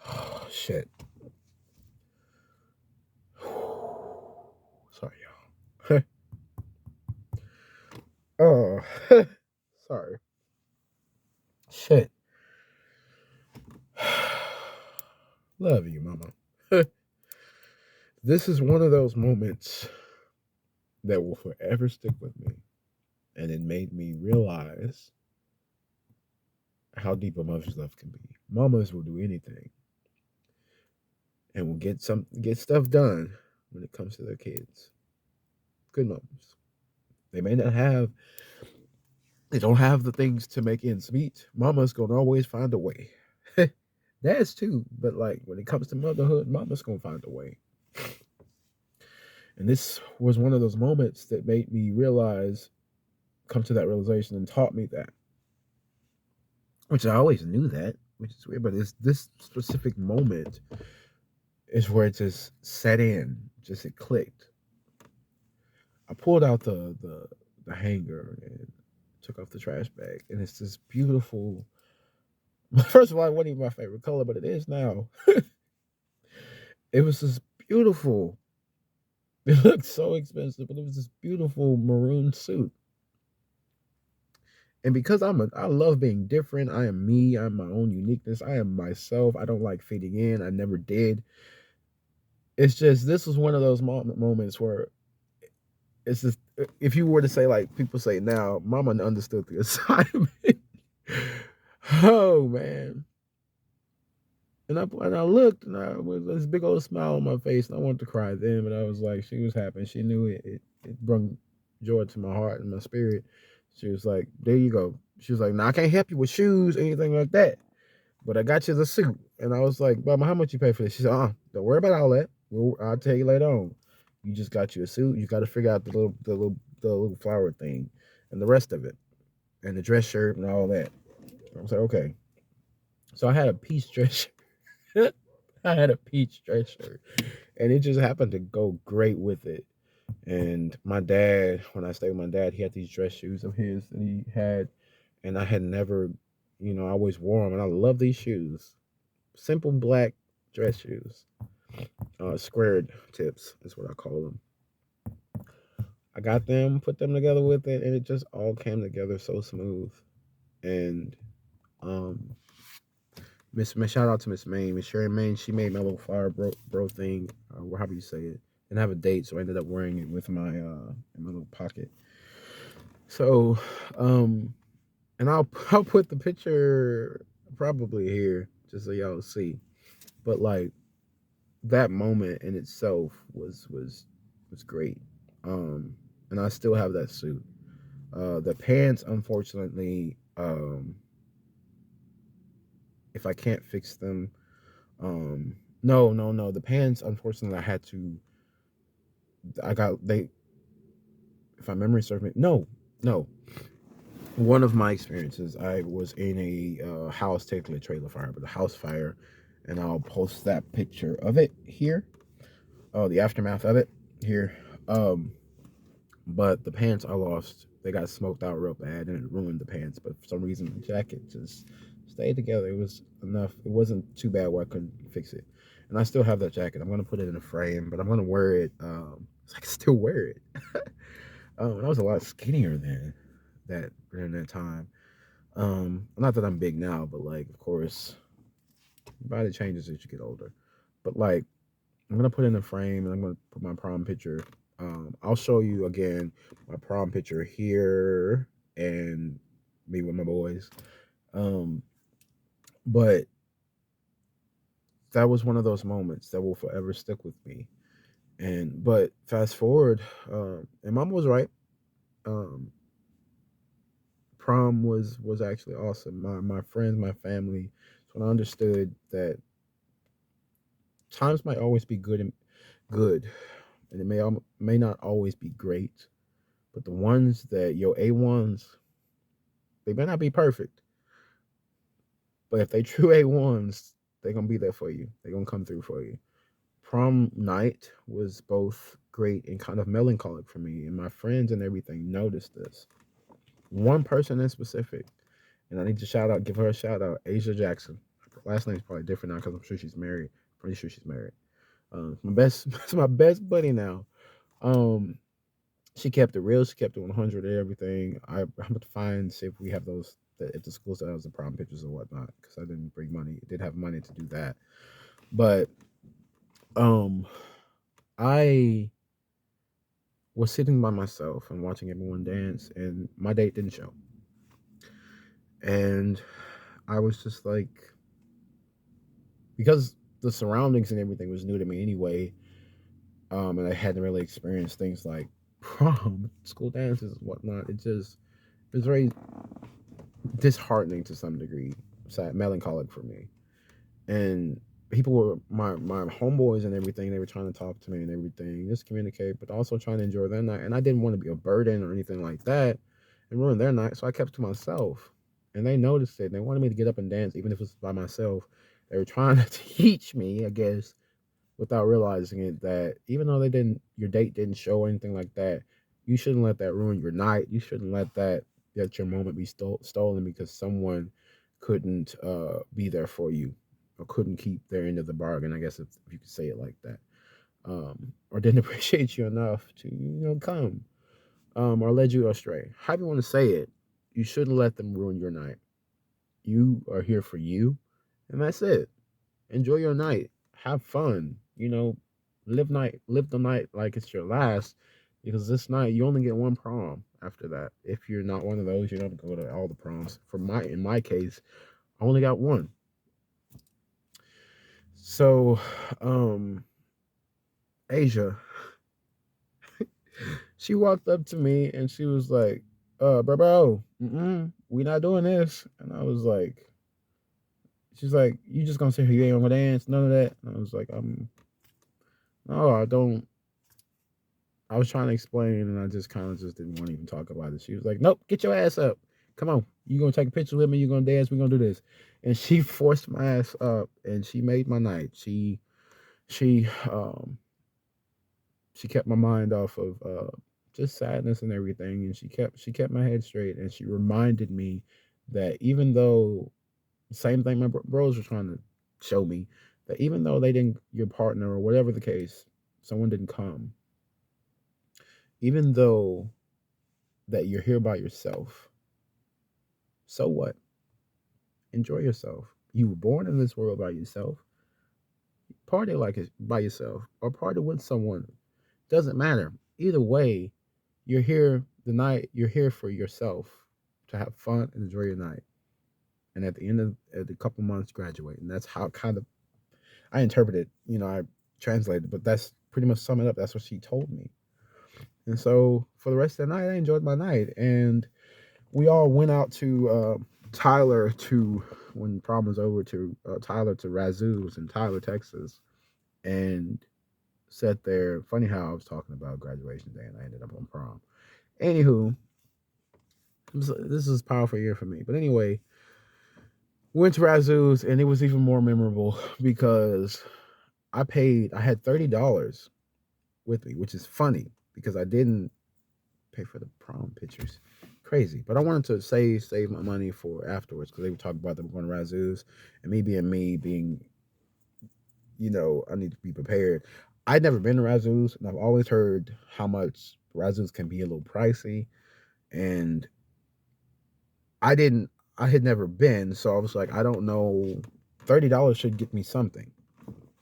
Oh, shit. Sorry, y'all. Oh, sorry. Shit. Love you, mama. This is one of those moments that will forever stick with me. And it made me realize how deep a mother's love can be. Mamas will do anything and will get stuff done when it comes to their kids. Good mamas. They may not have they don't have the things to make ends meet. Mama's gonna always find a way. Dads too, but like when it comes to motherhood, mama's gonna find a way. And this was one of those moments that made me realize, come to that realization and taught me that. Which I always knew that, which is weird, but it's this specific moment is where it just set in, just it clicked. I pulled out the hanger and took off the trash bag, and it's this beautiful. First of all, it wasn't even my favorite color, but it is now. It was this beautiful. It looked so expensive, but it was this beautiful maroon suit. And because I love being different. I am me. I'm my own uniqueness. I am myself. I don't like fitting in. I never did. It's just this was one of those moments where it's just, if you were to say, like people say now, mama understood the assignment. Oh man. And I looked, and I was this big old smile on my face, and I wanted to cry then, but I was like, she was happy. She knew it brought joy to my heart and my spirit. She was like, there you go. She was like, nah, I can't help you with shoes, anything like that, but I got you the suit. And I was like, Mama, how much you pay for this? She said, don't worry about all that. I'll tell you later on. You just got you a suit. You got to figure out the little flower thing and the rest of it, and the dress shirt and all that. I was like, okay. So I had a peach dress shirt. I had a peach dress shirt, and it just happened to go great with it. And my dad, when I stayed with my dad, he had these dress shoes of his that he had, and I had never, I always wore them, and I love these shoes. Simple black dress shoes, squared tips is what I call them. I got them, put them together with it, and it just all came together so smooth. And um, Miss shout out to Miss Maine, Miss Sherry Maine. She made my little flower bro thing, however you say it. Didn't have a date, so I ended up wearing it with my in my little pocket. So, and I'll put the picture probably here just so y'all see. But like that moment in itself was great. And I still have that suit. The pants, unfortunately, if I can't fix them, no. The pants, unfortunately, I had to. I got they. If my memory serves me, no. One of my experiences, I was in a house, technically a trailer fire, but a house fire, and I'll post that picture of it here. The aftermath of it here. But the pants I lost, they got smoked out real bad, and it ruined the pants. But for some reason, the jacket just stayed together. It was enough. It wasn't too bad where I couldn't fix it. And I still have that jacket. I'm gonna put it in a frame, but I'm gonna wear it. So I can still wear it. I was a lot skinnier during that time. Not that I'm big now, but like, of course, body changes as you get older. But like, I'm gonna put in a frame, and I'm gonna put my prom picture. I'll show you again my prom picture here, and me with my boys. Um, but that was one of those moments that will forever stick with me. And but fast forward, and Mom was right. Um, Prom was actually awesome. My friends, my family. So when I understood that times might always be good, and it may not always be great, but the ones that your A1s, they may not be perfect, but if they true A1s, they're gonna be there for you. They're gonna come through for you. Prom night was both great and kind of melancholic for me, and my friends and everything noticed this. One person in specific, and I need to give her a shout out, Asia Jackson. Her last name's probably different now because I'm sure she's married. Pretty sure she's married. My best, it's my best buddy now. Um, she kept it real. She kept it 100 and everything. I'm going to see if we have those, if the school still has the prom pictures or whatnot, because I didn't bring money. Did have money to do that. But um, I was sitting by myself and watching everyone dance, and my date didn't show. And I was just like, because the surroundings and everything was new to me anyway, and I hadn't really experienced things like prom, school dances, and whatnot. It was very disheartening to some degree, sad, melancholic for me. And people were my homeboys and everything. They were trying to talk to me and everything, just communicate, but also trying to enjoy their night. And I didn't want to be a burden or anything like that and ruin their night, so I kept it to myself. And they noticed it. And they wanted me to get up and dance, even if it was by myself. They were trying to teach me, I guess, without realizing it, that even though your date didn't show or anything like that, you shouldn't let that ruin your night. You shouldn't let your moment be stolen because someone couldn't be there for you or couldn't keep their end of the bargain. I guess if you could say it like that, or didn't appreciate you enough to come, or led you astray. However you want to say it, you shouldn't let them ruin your night. You are here for you, and that's it. Enjoy your night. Have fun. Live the night like it's your last, because this night you only get one prom after that. If you're not one of those, you don't go to all the proms. In my case, I only got one. So, Asia, she walked up to me and she was like, bro, we not doing this. And I was like, she's like, you just gonna sit here, you ain't gonna dance, none of that. And I was like, no, I don't. I was trying to explain, and I just kind of just didn't want to even talk about it. She was like, "Nope, get your ass up. Come on, you gonna take a picture with me? You gonna dance? We gonna do this." And she forced my ass up, and she made my night. She she kept my mind off of just sadness and everything, and she kept my head straight, and she reminded me that even though same thing my bros were trying to show me, that even though they didn't, your partner or whatever the case, someone didn't come, even though that you're here by yourself. So what? Enjoy yourself. You were born in this world by yourself. Party like it by yourself or party with someone. Doesn't matter. Either way, you're here the night. You're here for yourself to have fun and enjoy your night. And at the end of the couple months, graduate. And that's how kind of I interpreted. I translated, but that's pretty much sum it up. That's what she told me. And so for the rest of the night, I enjoyed my night. And we all went out to Tyler to when prom was over to Tyler to Razoo's in Tyler, Texas, and sat there. Funny how I was talking about graduation day and I ended up on prom. Anywho, this is a powerful year for me. But anyway, went to Razoo's and it was even more memorable because I had $30 with me, which is funny because I didn't pay for the prom pictures. Crazy. But I wanted to save my money for afterwards because they were talking about them going to Razoo's and me being, I need to be prepared. I'd never been to Razoo's and I've always heard how much Razoo's can be a little pricey. And I had never been, so I was like, I don't know. $30 should get me something.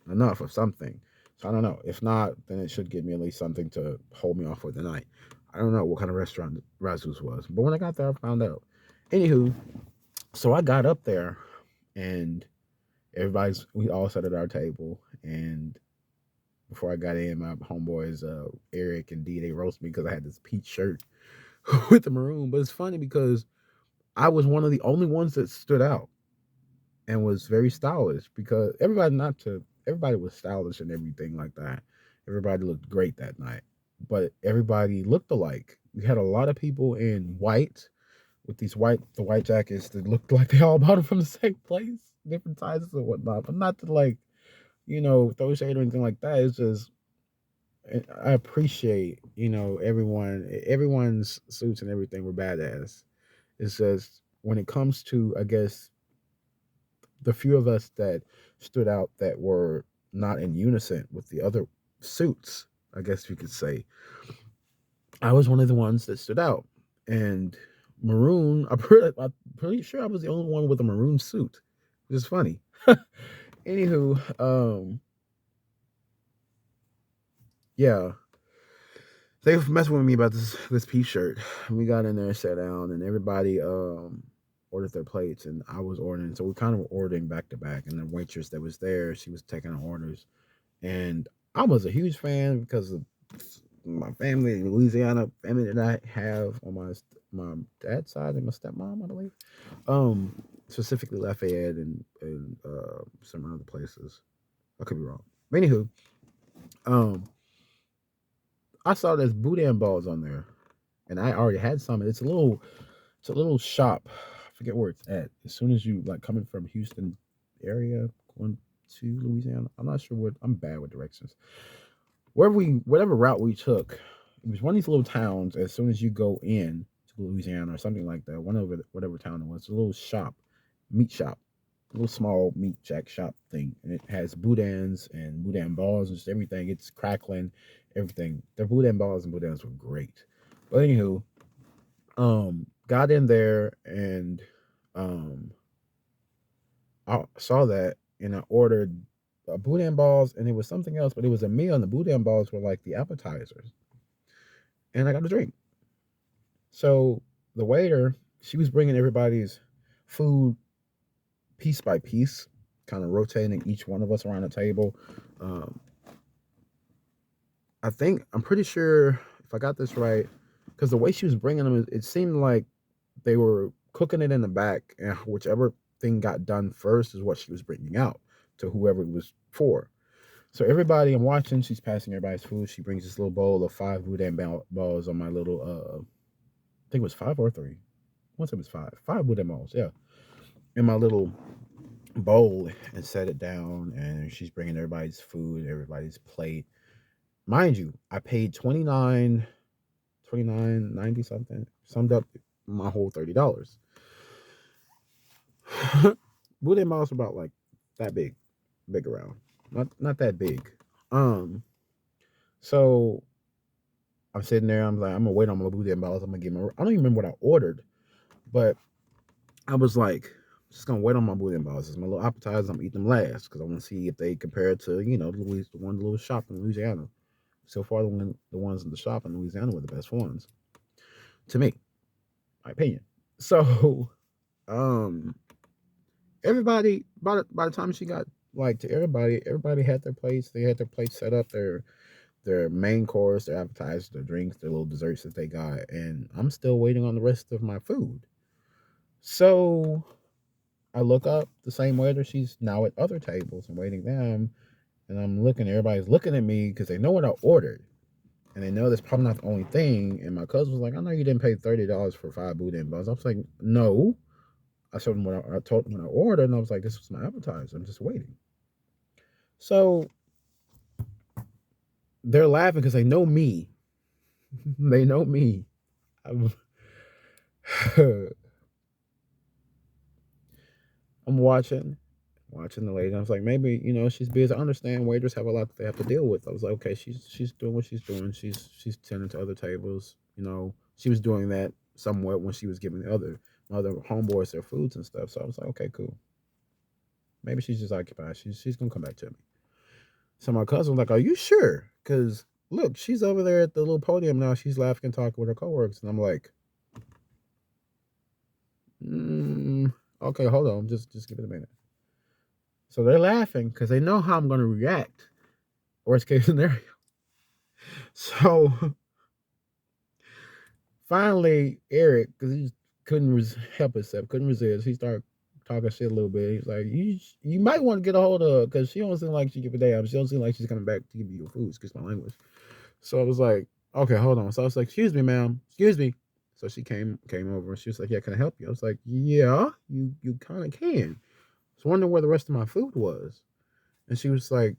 Enough of something. So I don't know. If not, then it should give me at least something to hold me off for the night. I don't know what kind of restaurant Razoo's was, but when I got there, I found out. Anywho, So I got up there, and we all sat at our table, and before I got in, my homeboys Eric and D, they roasted me because I had this peach shirt with the maroon. But it's funny because I was one of the only ones that stood out and was very stylish, because everybody was stylish and everything like that. Everybody looked great that night, but everybody looked alike. We had a lot of people in white with the white jackets that looked like they all bought it from the same place, different sizes and whatnot. But not to like, throw shade or anything like that. It's just I appreciate, everyone's suits and everything were badass. It's just when it comes to, I guess, the few of us that stood out that were not in unison with the other suits, I guess you could say, I was one of the ones that stood out. And maroon, I'm pretty sure I was the only one with a maroon suit, which is funny. Anywho, yeah, they were messing with me about this peach shirt. We got in there, sat down, and everybody ordered their plates, and I was ordering. So we kind of were ordering back to back, and the waitress that was there, she was taking our orders, and I was a huge fan because of my family in Louisiana, family that I have on my dad's side and my stepmom, I believe. Specifically Lafayette and some other places. I could be wrong. But anywho, um, I saw there's boudin balls on there, and I already had some. It's a little shop. I forget where it's at. As soon as you like coming from Houston area going to Louisiana, I'm not sure what. I'm bad with directions. Whatever route we took, it was one of these little towns. As soon as you go in to Louisiana or something like that, whatever town it was, a little shop, meat shop, a little small meat jack shop thing, and it has boudins and boudin balls and just everything. It's crackling, everything. Their boudin balls and boudins were great. But anywho, got in there, and um I saw that, and I ordered boudin balls, and it was something else, but it was a meal, and the boudin balls were like the appetizers, and I got a drink. So the waiter, she was bringing everybody's food piece by piece, kind of rotating each one of us around the table. Um, I'm pretty sure if I got this right, because the way she was bringing them, it seemed like they were cooking it in the back, and whichever thing got done first is what she was bringing out to whoever it was for. So everybody, I'm watching. She's passing everybody's food. She brings this little bowl of 5 boudin balls on my little. I think it was 5 or 3. Once it was 5 boudin balls, yeah, in my little bowl, and set it down. And she's bringing everybody's food, everybody's plate. Mind you, I paid 29.90 something. Summed up my whole $30. Boudin balls about like that big around, not that big. Um, so I'm sitting there. I'm like, I'm gonna wait on my boudin balls. I'm gonna get my. I don't even remember what I ordered, but I was like, just gonna wait on my boudin balls. It's my little appetizers. I'm eating them last because I want to see if they compare to the little shop in Louisiana. So far, the ones in the shop in Louisiana were the best ones to me, my opinion. So, um, everybody by the time she got like to everybody had their plates. They had their plates set up. Their main course, their appetizers, their drinks, their little desserts that they got, and I'm still waiting on the rest of my food. So I look up the same waiter. She's now at other tables and waiting them, and I'm looking. Everybody's looking at me because they know what I ordered, and they know that's probably not the only thing. And my cousin was like, "I know you didn't pay $30 for 5 boudin balls." I was like, "No." I showed them what I told them when I ordered, and I was like, "This was my appetizer. I'm just waiting." So they're laughing because they know me. They know me. I'm, I'm watching the lady. I was like, maybe she's busy. I understand waiters have a lot that they have to deal with. I was like, okay, she's doing what she's doing. She's tending to other tables. She was doing that somewhat when she was giving the other homeboys their foods and stuff. So I was like, okay, cool. Maybe she's just occupied. She's gonna come back to me. So my cousin was like, are you sure? Because look, she's over there at the little podium now. She's laughing and talking with her coworkers, and I'm like, Okay, hold on. Just give it a minute. So they're laughing because they know how I'm going to react. Worst case scenario. So finally, Eric, because he couldn't help himself, couldn't resist, he started talking shit a little bit. He's like, you might want to get a hold of her because she don't seem like she give a damn. She don't seem like she's coming back to give you your food. Excuse my language. So I was like, okay, hold on. So I was like, excuse me, ma'am. Excuse me. So she came over and she was like, yeah, can I help you? I was like, yeah, you kind of can. I was wondering where the rest of my food was. And she was like,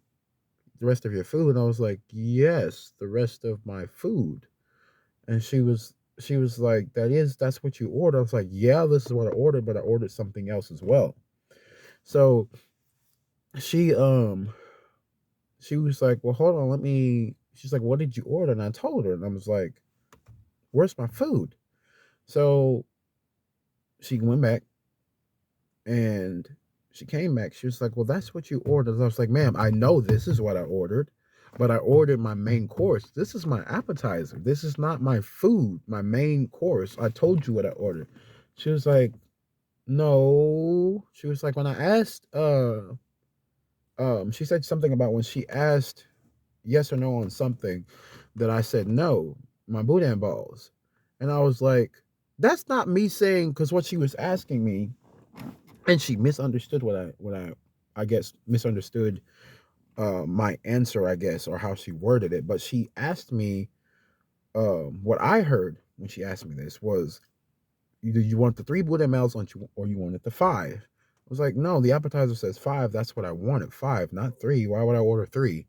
the rest of your food? And I was like, yes, the rest of my food. And she was like, that's what you ordered. I was like, yeah, this is what I ordered, but I ordered something else as well. So she she was like, well, hold on, she's like, what did you order? And I told her, and I was like, where's my food? So she went back and she came back. She was like, well, that's what you ordered. I was like, ma'am, I know this is what I ordered, but I ordered my main course. This is my appetizer. This is not my food, my main course. I told you what I ordered. She was like, no. She was like, when I asked, she said something about when she asked yes or no on something that I said no, my boudin balls. And I was like, that's not me saying, because what she was asking me, and she misunderstood I guess misunderstood my answer, I guess, or how she worded it. But she asked me, what I heard when she asked me this was, either you want the 3 boudin mels or you wanted the 5. I was like, no, the appetizer says 5. That's what I wanted, 5, not 3. Why would I order 3?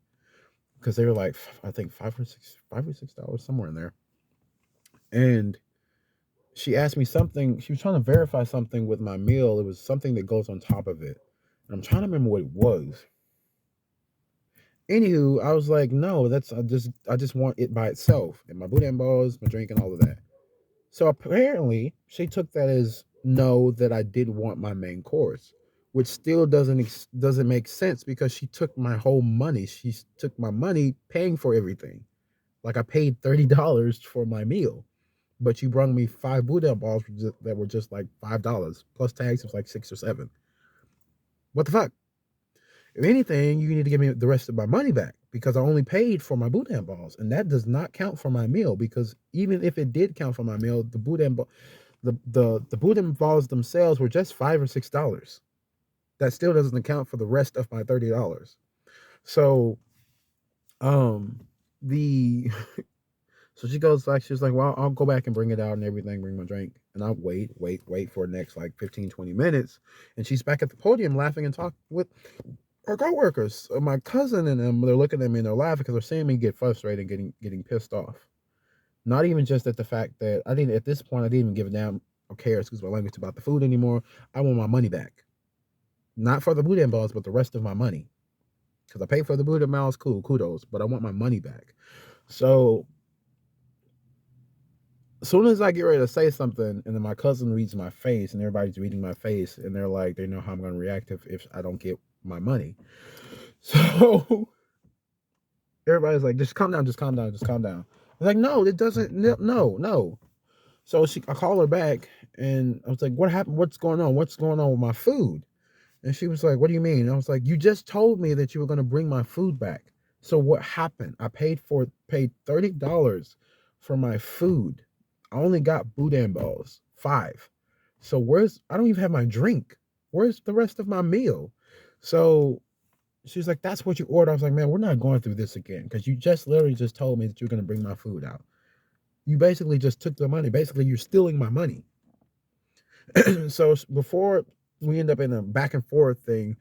Because they were like, I think $5 or $6, somewhere in there. And she asked me something. She was trying to verify something with my meal. It was something that goes on top of it. And I'm trying to remember what it was. Anywho, I was like, no, I just want it by itself. And my boudin balls, my drink, and all of that. So apparently, she took that as no, that I did want my main course, which still doesn't make sense because she took my whole money. She took my money paying for everything. Like I paid $30 for my meal, but you brought me 5 boudin balls that were just like $5 plus tax. It was like 6 or 7. What the fuck? If anything, you need to give me the rest of my money back because I only paid for my boudin balls, and that does not count for my meal. Because even if it did count for my meal, the boudin balls themselves were just $5 or $6. That still doesn't account for the rest of my $30. So, the so she goes like, she was like, well, I'll go back and bring it out and everything, bring my drink, and I'll wait for the next like 15-20 minutes, and she's back at the podium laughing and talking with her coworkers, my cousin and them. They're looking at me and they're laughing because they're seeing me get frustrated, and getting pissed off. Not even just at the fact that at this point I didn't even give a damn or care, excuse my language, about the food anymore. I want my money back, not for the boudin balls, but the rest of my money, because I paid for the boudin balls. Cool, kudos, but I want my money back. So as soon as I get ready to say something, and then my cousin reads my face, and everybody's reading my face, and they're like, they know how I'm going to react if I don't get my money. So everybody's like, just calm down, just calm down, just calm down. I was like, no, it doesn't, no. So I call her back, and I was like, what happened? What's going on? What's going on with my food? And she was like, what do you mean? And I was like, you just told me that you were going to bring my food back. So what happened? I paid $30 for my food. I only got boudin balls, 5. So I don't even have my drink. Where's the rest of my meal? So she's like, that's what you ordered. I was like, man, we're not going through this again, because you just literally just told me that you're going to bring my food out. You basically just took the money. Basically, you're stealing my money. So before we end up in a back and forth thing,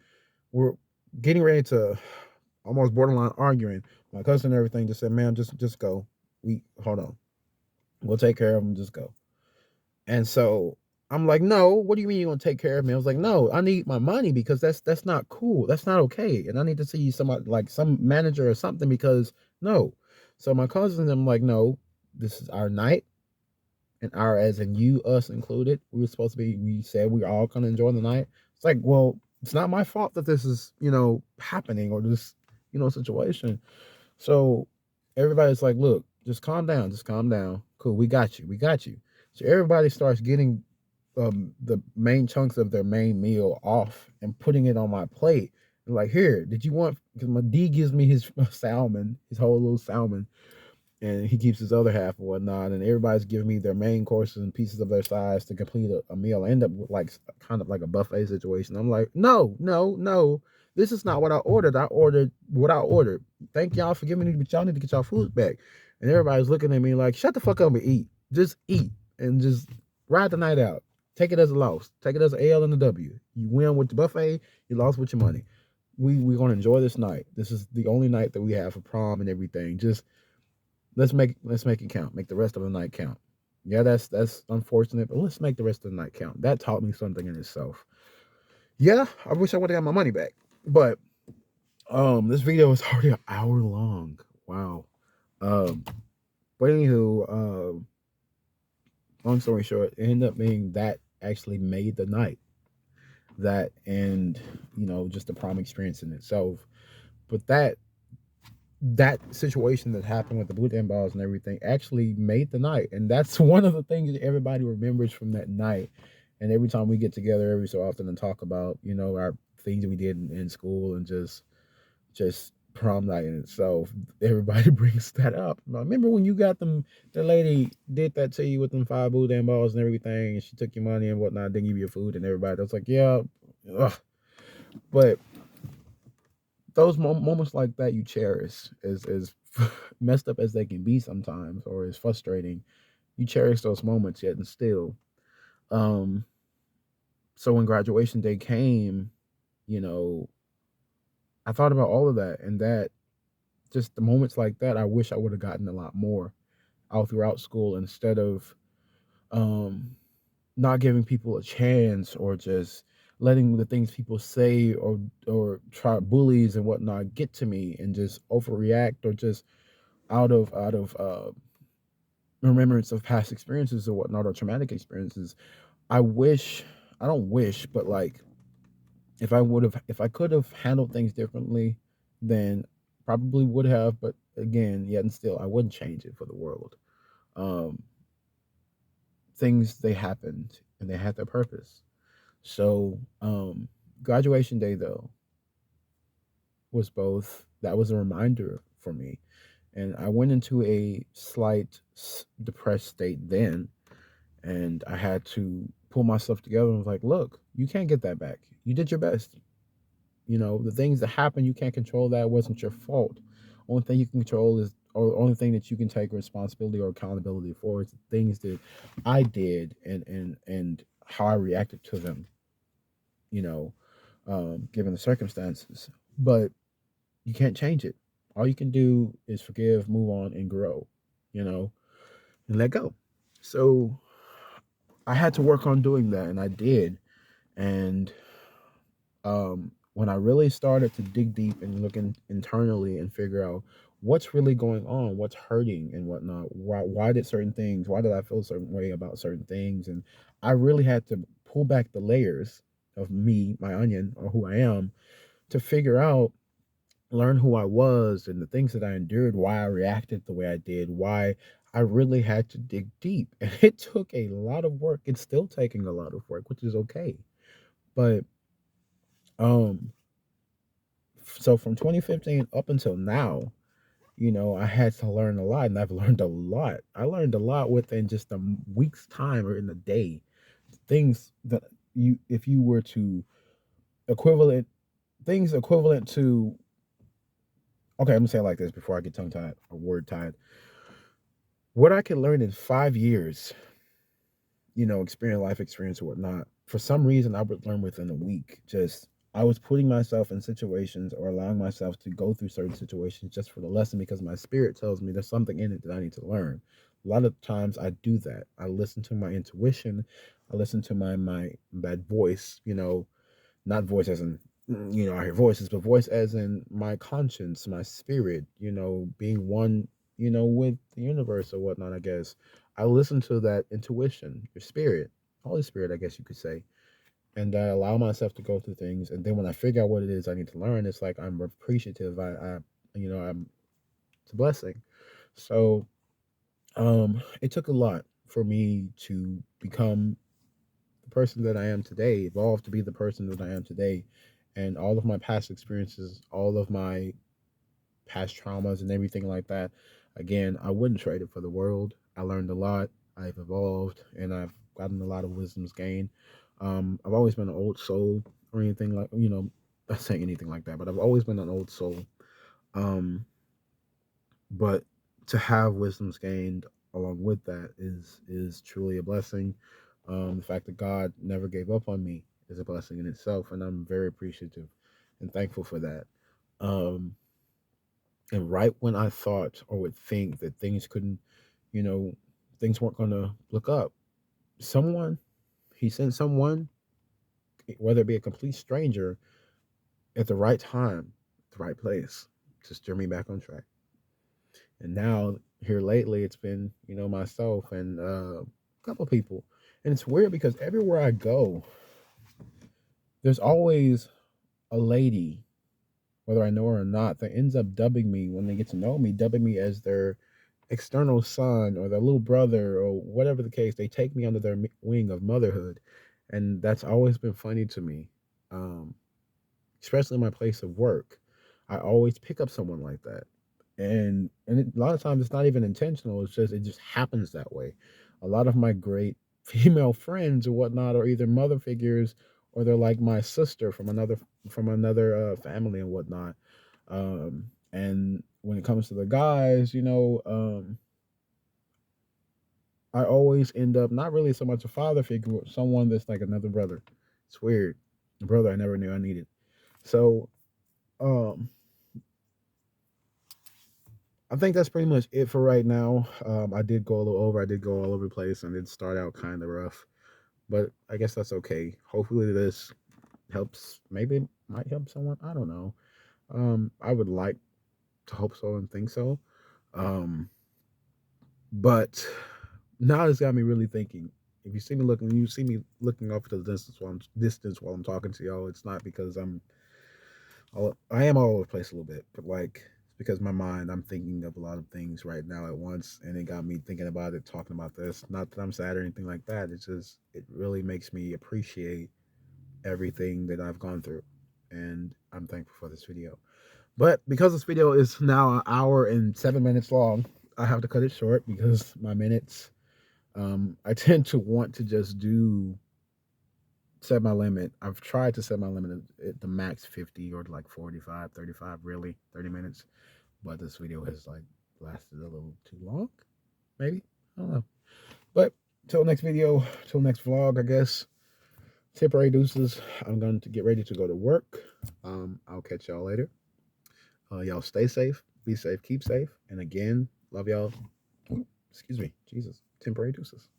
we're getting ready to almost borderline arguing. My cousin and everything just said, man, just go. Hold on. We'll take care of him. Just go. And so I'm like, no, what do you mean you're gonna take care of me? I was like, no, I need my money, because that's not cool. That's not okay. And I need to see somebody, like some manager or something, because no. So my cousins, I'm like, no, this is our night. And our, as in you, us included, we said we were all gonna enjoy the night. It's like, well, it's not my fault that this is, happening, or this, situation. So everybody's like, look, just calm down, just calm down. Cool, we got you. So everybody starts getting the main chunks of their main meal off and putting it on my plate. Like, here, did you want? Because my D gives me his salmon, his whole little salmon, and he keeps his other half and whatnot. And everybody's giving me their main courses and pieces of their size to complete a meal. I end up with like kind of like a buffet situation. I'm like, no, no, no. This is not what I ordered. I ordered what I ordered. Thank y'all for giving me, but y'all need to get y'all food back. And everybody's looking at me like, shut the fuck up and eat. Just eat and just ride the night out. Take it as a loss. Take it as an L and a W. You win with the buffet. You lost with your money. We're gonna enjoy this night. This is the only night that we have for prom and everything. Just let's make it count. Make the rest of the night count. Yeah, that's unfortunate, but let's make the rest of the night count. That taught me something in itself. Yeah, I wish I would have got my money back. But this video is already an hour long. Wow. But anywho, long story short, it ended up being that actually made the night. That and just the prom experience in itself. But that situation that happened with the boot and balls and everything actually made the night. And that's one of the things that everybody remembers from that night. And every time we get together every so often and talk about, our things we did in school and just prom night in itself, everybody brings that up. I remember when you got the lady did that to you with them 5 boot and balls and everything, and she took your money and whatnot, didn't give you your food, and everybody was like, yeah, ugh. But those moments like that you cherish, as messed up as they can be sometimes, or as frustrating, you cherish those moments yet and still. So when graduation day came, I thought about all of that, and that just the moments like that, I wish I would have gotten a lot more all throughout school instead of not giving people a chance, or just letting the things people say or try bullies and whatnot get to me and just overreact, or just out of remembrance of past experiences or whatnot, or traumatic experiences. I don't wish, but like if I could have handled things differently, then probably would have. But again, yet and still, I wouldn't change it for the world. Um, Things, they happened and they had their purpose. So graduation day though that was a reminder for me, and I went into a slight depressed state then, and I had to pull myself together and was like, look, you can't get that back. You did your best. The things that happen, you can't control. That it wasn't your fault. Only thing you can control is, or the only thing that you can take responsibility or accountability for, is the things that I did, and how I reacted to them, given the circumstances. But you can't change it. All you can do is forgive, move on, and grow, and let go. So I had to work on doing that, and I did. And when I really started to dig deep and look internally and figure out what's really going on, what's hurting and whatnot, why did I feel a certain way about certain things, and I really had to pull back the layers of me, my onion, or who I am, to figure out, learn who I was and the things that I endured, why I reacted the way I did, why I really had to dig deep. And it took a lot of work. It's still taking a lot of work, which is okay. But um so from 2015 up until now, I had to learn a lot, and I've learned a lot. I learned a lot within just a week's time, or in a day. Things that if you were to equivalent things equivalent to, okay, I'm gonna say it like this before I get tongue tied or word tied. What I could learn in 5 years, life experience or whatnot, for some reason I would learn within a week. Just I was putting myself in situations, or allowing myself to go through certain situations just for the lesson, because my spirit tells me there's something in it that I need to learn. A lot of times I do that. I listen to my intuition. I listen to my that voice, not voice as in, I hear voices, but voice as in my conscience, my spirit, being one, with the universe or whatnot, I guess. I listen to that intuition, your spirit, Holy Spirit, I guess you could say. And I allow myself to go through things. And then when I figure out what it is I need to learn, it's like I'm appreciative. It's a blessing. So it took a lot for me to become the person that I am today, evolved to be the person that I am today. And all of my past experiences, all of my past traumas and everything like that, again, I wouldn't trade it for the world. I learned a lot. I've evolved and I've gotten a lot of wisdoms gained. I've always been an old soul or anything like, not saying anything like that, but I've always been an old soul. But to have wisdoms gained along with that is truly a blessing. The fact that God never gave up on me is a blessing in itself, and I'm very appreciative and thankful for that. Um, and right when I thought or would think that things couldn't, you know, things weren't going to look up, someone, he sent someone, whether it be a complete stranger, at the right time, the right place, to steer me back on track. And now here lately, it's been myself and a couple people, and it's weird because everywhere I go, there's always a lady, whether I know her or not, that ends up dubbing me when they get to know me, dubbing me as their external son or their little brother or whatever the case. They take me under their wing of motherhood, and that's always been funny to me, um, especially in my place of work. I always pick up someone like that, a lot of times it's not even intentional. It's just it just happens that way. A lot of my great female friends or whatnot are either mother figures or they're like my sister from another family and whatnot. And when it comes to the guys, I always end up not really so much a father figure, but someone that's like another brother. It's weird, a brother I never knew I needed. So um, I think that's pretty much it for right now. I did go a little over. I did go all over the place and did start out kind of rough, but I guess that's okay. Hopefully, this helps. Maybe it might help someone. I don't know. I would like to hope so and think so. Um, but now it's got me really thinking. If you see me looking off to the distance while I'm talking to y'all. It's not because I am all over the place a little bit, but like it's because my mind, I'm thinking of a lot of things right now at once, and it got me thinking about it, talking about this. Not that I'm sad or anything like that. It's just it really makes me appreciate everything that I've gone through, and I'm thankful for this video. But because this video is now an hour and 7 minutes long, I have to cut it short because my minutes. I tend to want to just do set my limit. I've tried to set my limit at the max 50 or like 45, 35, really 30 minutes. But this video has like lasted a little too long, maybe. I don't know. But till next video, till next vlog, I guess. Temporary deuces. I'm going to get ready to go to work. I'll catch y'all later. Y'all stay safe, be safe, keep safe. And again, love y'all. Excuse me, Jesus. Temporary deuces.